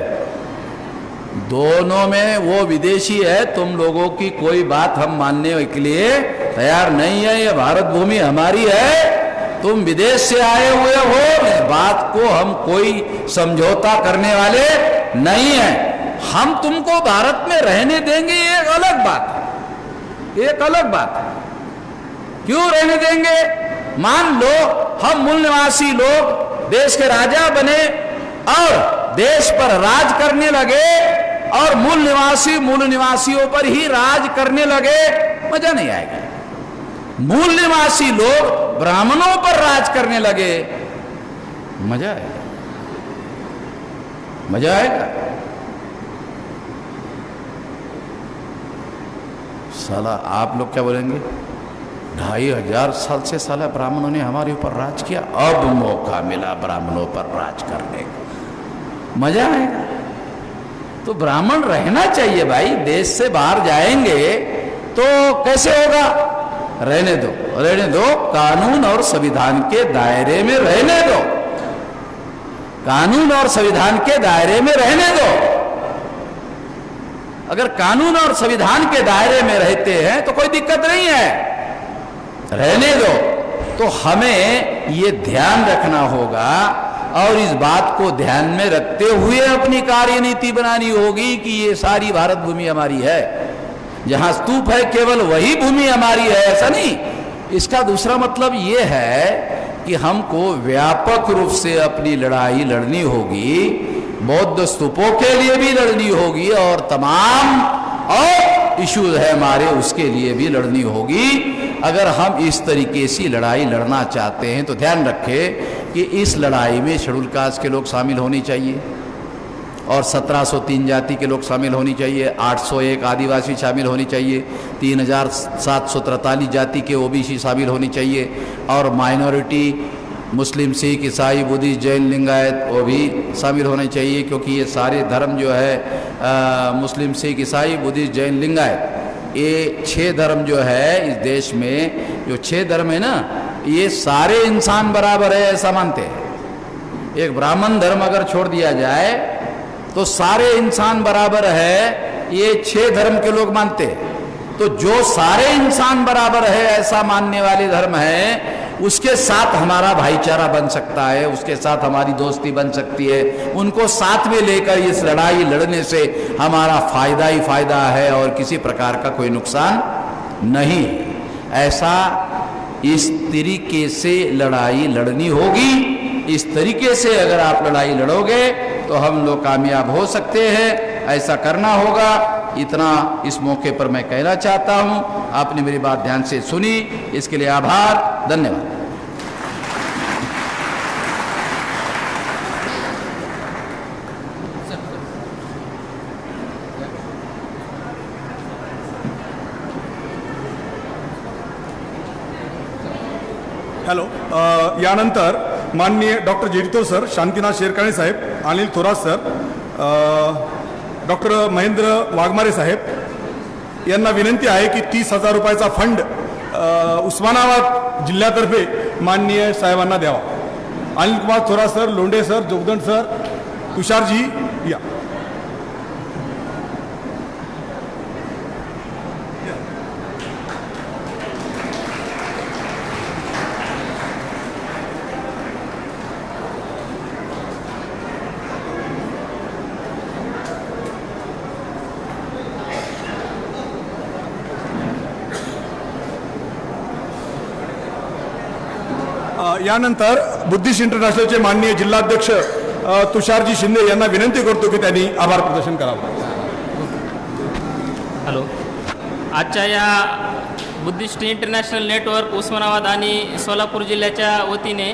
दोनों में वो विदेशी है, तुम लोगों की कोई बात हम मानने के लिए तैयार नहीं है। ये भारत भूमि हमारी है, तुम विदेश से आए हुए हो, इस बात को हम कोई समझौता करने वाले नहीं है। हम तुमको भारत में रहने देंगे, ये एक अलग बात है, एक अलग बात है। क्यों रहने देंगे? मान लो हम मूल निवासी लोग देश के राजा बने और देश पर राज करने लगे और मूल निवासियों पर ही राज करने लगे, मजा नहीं आएगा। मूल निवासी लोग ब्राह्मणों पर राज करने लगे, मजा आएगा, मजा आएगा। साला आप लोग क्या बोलेंगे? 2,500 साल से साला ब्राह्मणों ने हमारे ऊपर राज किया, अब मौका मिला ब्राह्मणों पर राज करने का, मजा आएगा। तो ब्राह्मण रहना चाहिए भाई। देश से बाहर जाएंगे तो कैसे होगा? रहने दो, रहने दो, कानून और संविधान के दायरे में रहने दो, कानून और संविधान के दायरे में रहने दो। अगर कानून और संविधान के दायरे में रहते हैं तो कोई दिक्कत नहीं है, रहने दो। तो हमें ये ध्यान रखना होगा और इस बात को ध्यान में रखते हुए अपनी कार्यनीति बनानी होगी कि ये सारी भारत भूमि हमारी है। जहां स्तूप है केवल वही भूमि हमारी है, ऐसा नहीं। इसका दूसरा मतलब ये है कि हमको व्यापक रूप से अपनी लड़ाई लड़नी होगी, बौद्ध स्तूपों के लिए भी लड़नी होगी और तमाम और इश्यूज है हमारे उसके लिए भी लड़नी होगी। अगर हम इस तरीके से लड़ाई लड़ना चाहते हैं तो ध्यान रखें कि इस लड़ाई में शेड्यूल कास्ट के लोग शामिल होनी चाहिए और 1703 जाति के लोग शामिल होनी चाहिए, 801 आदिवासी शामिल होनी चाहिए, 3743 जाति के ओबीसी शामिल होनी चाहिए और माइनॉरिटी मुस्लिम, सिख, ईसाई, बुद्धिस्ट, जैन, लिंगायत वो भी शामिल होने चाहिए, क्योंकि ये सारे धर्म जो है मुस्लिम, सिख, ईसाई, बुद्धिस्ट, जैन, लिंगायत, ये 6 धर्म जो है इस देश में, जो 6 धर्म है ना, ये सारे इंसान बराबर है ऐसा मानते हैं। एक ब्राह्मण धर्म अगर छोड़ दिया जाए तो सारे इंसान बराबर है, ये 6 धर्म के लोग मानते हैं। तो जो सारे इंसान बराबर है ऐसा मानने वाले धर्म है, उसके साथ हमारा भाईचारा बन सकता है, उसके साथ हमारी दोस्ती बन सकती है। उनको साथ में लेकर इस लड़ाई लड़ने से हमारा फायदा ही फायदा है और किसी प्रकार का कोई नुकसान नहीं। ऐसा इस तरीके से लड़ाई लड़नी होगी। इस तरीके से अगर आप लड़ाई लड़ोगे तो हम लोग कामयाब हो सकते हैं, ऐसा करना होगा। इतना इस मौके पर मैं कहना चाहता हूं। आपने मेरी बात ध्यान से सुनी, इसके लिए आभार, धन्यवाद। हॅलो, यानंतर माननीय डॉक्टर जेडितोर सर, शांतीनाथ शेरकाणे साहेब, अनिल थोरात सर, डॉक्टर महेंद्र वाघमारे साहेब यांना विनंती आहे की 30,000 रुपयाचा फंड उस्मानाबाद जिल्ह्यातर्फे माननीय साहेबांना द्यावा। Anil Kumar Thorat sir, Londhe sir, Jogdand sir, Tushar ji या। यानंतर बुद्धिस्ट इंटरनॅशनलचे माननीय जिल्हाध्यक्ष तुषारजी शिंदे यांना विनंती करतो की त्यांनी आभार प्रदर्शन करावं. हॅलो. आजच्या या बुद्धिस्ट इंटरनॅशनल नेटवर्क उस्मानाबाद आणि सोलापूर जिल्ह्याच्या वतीने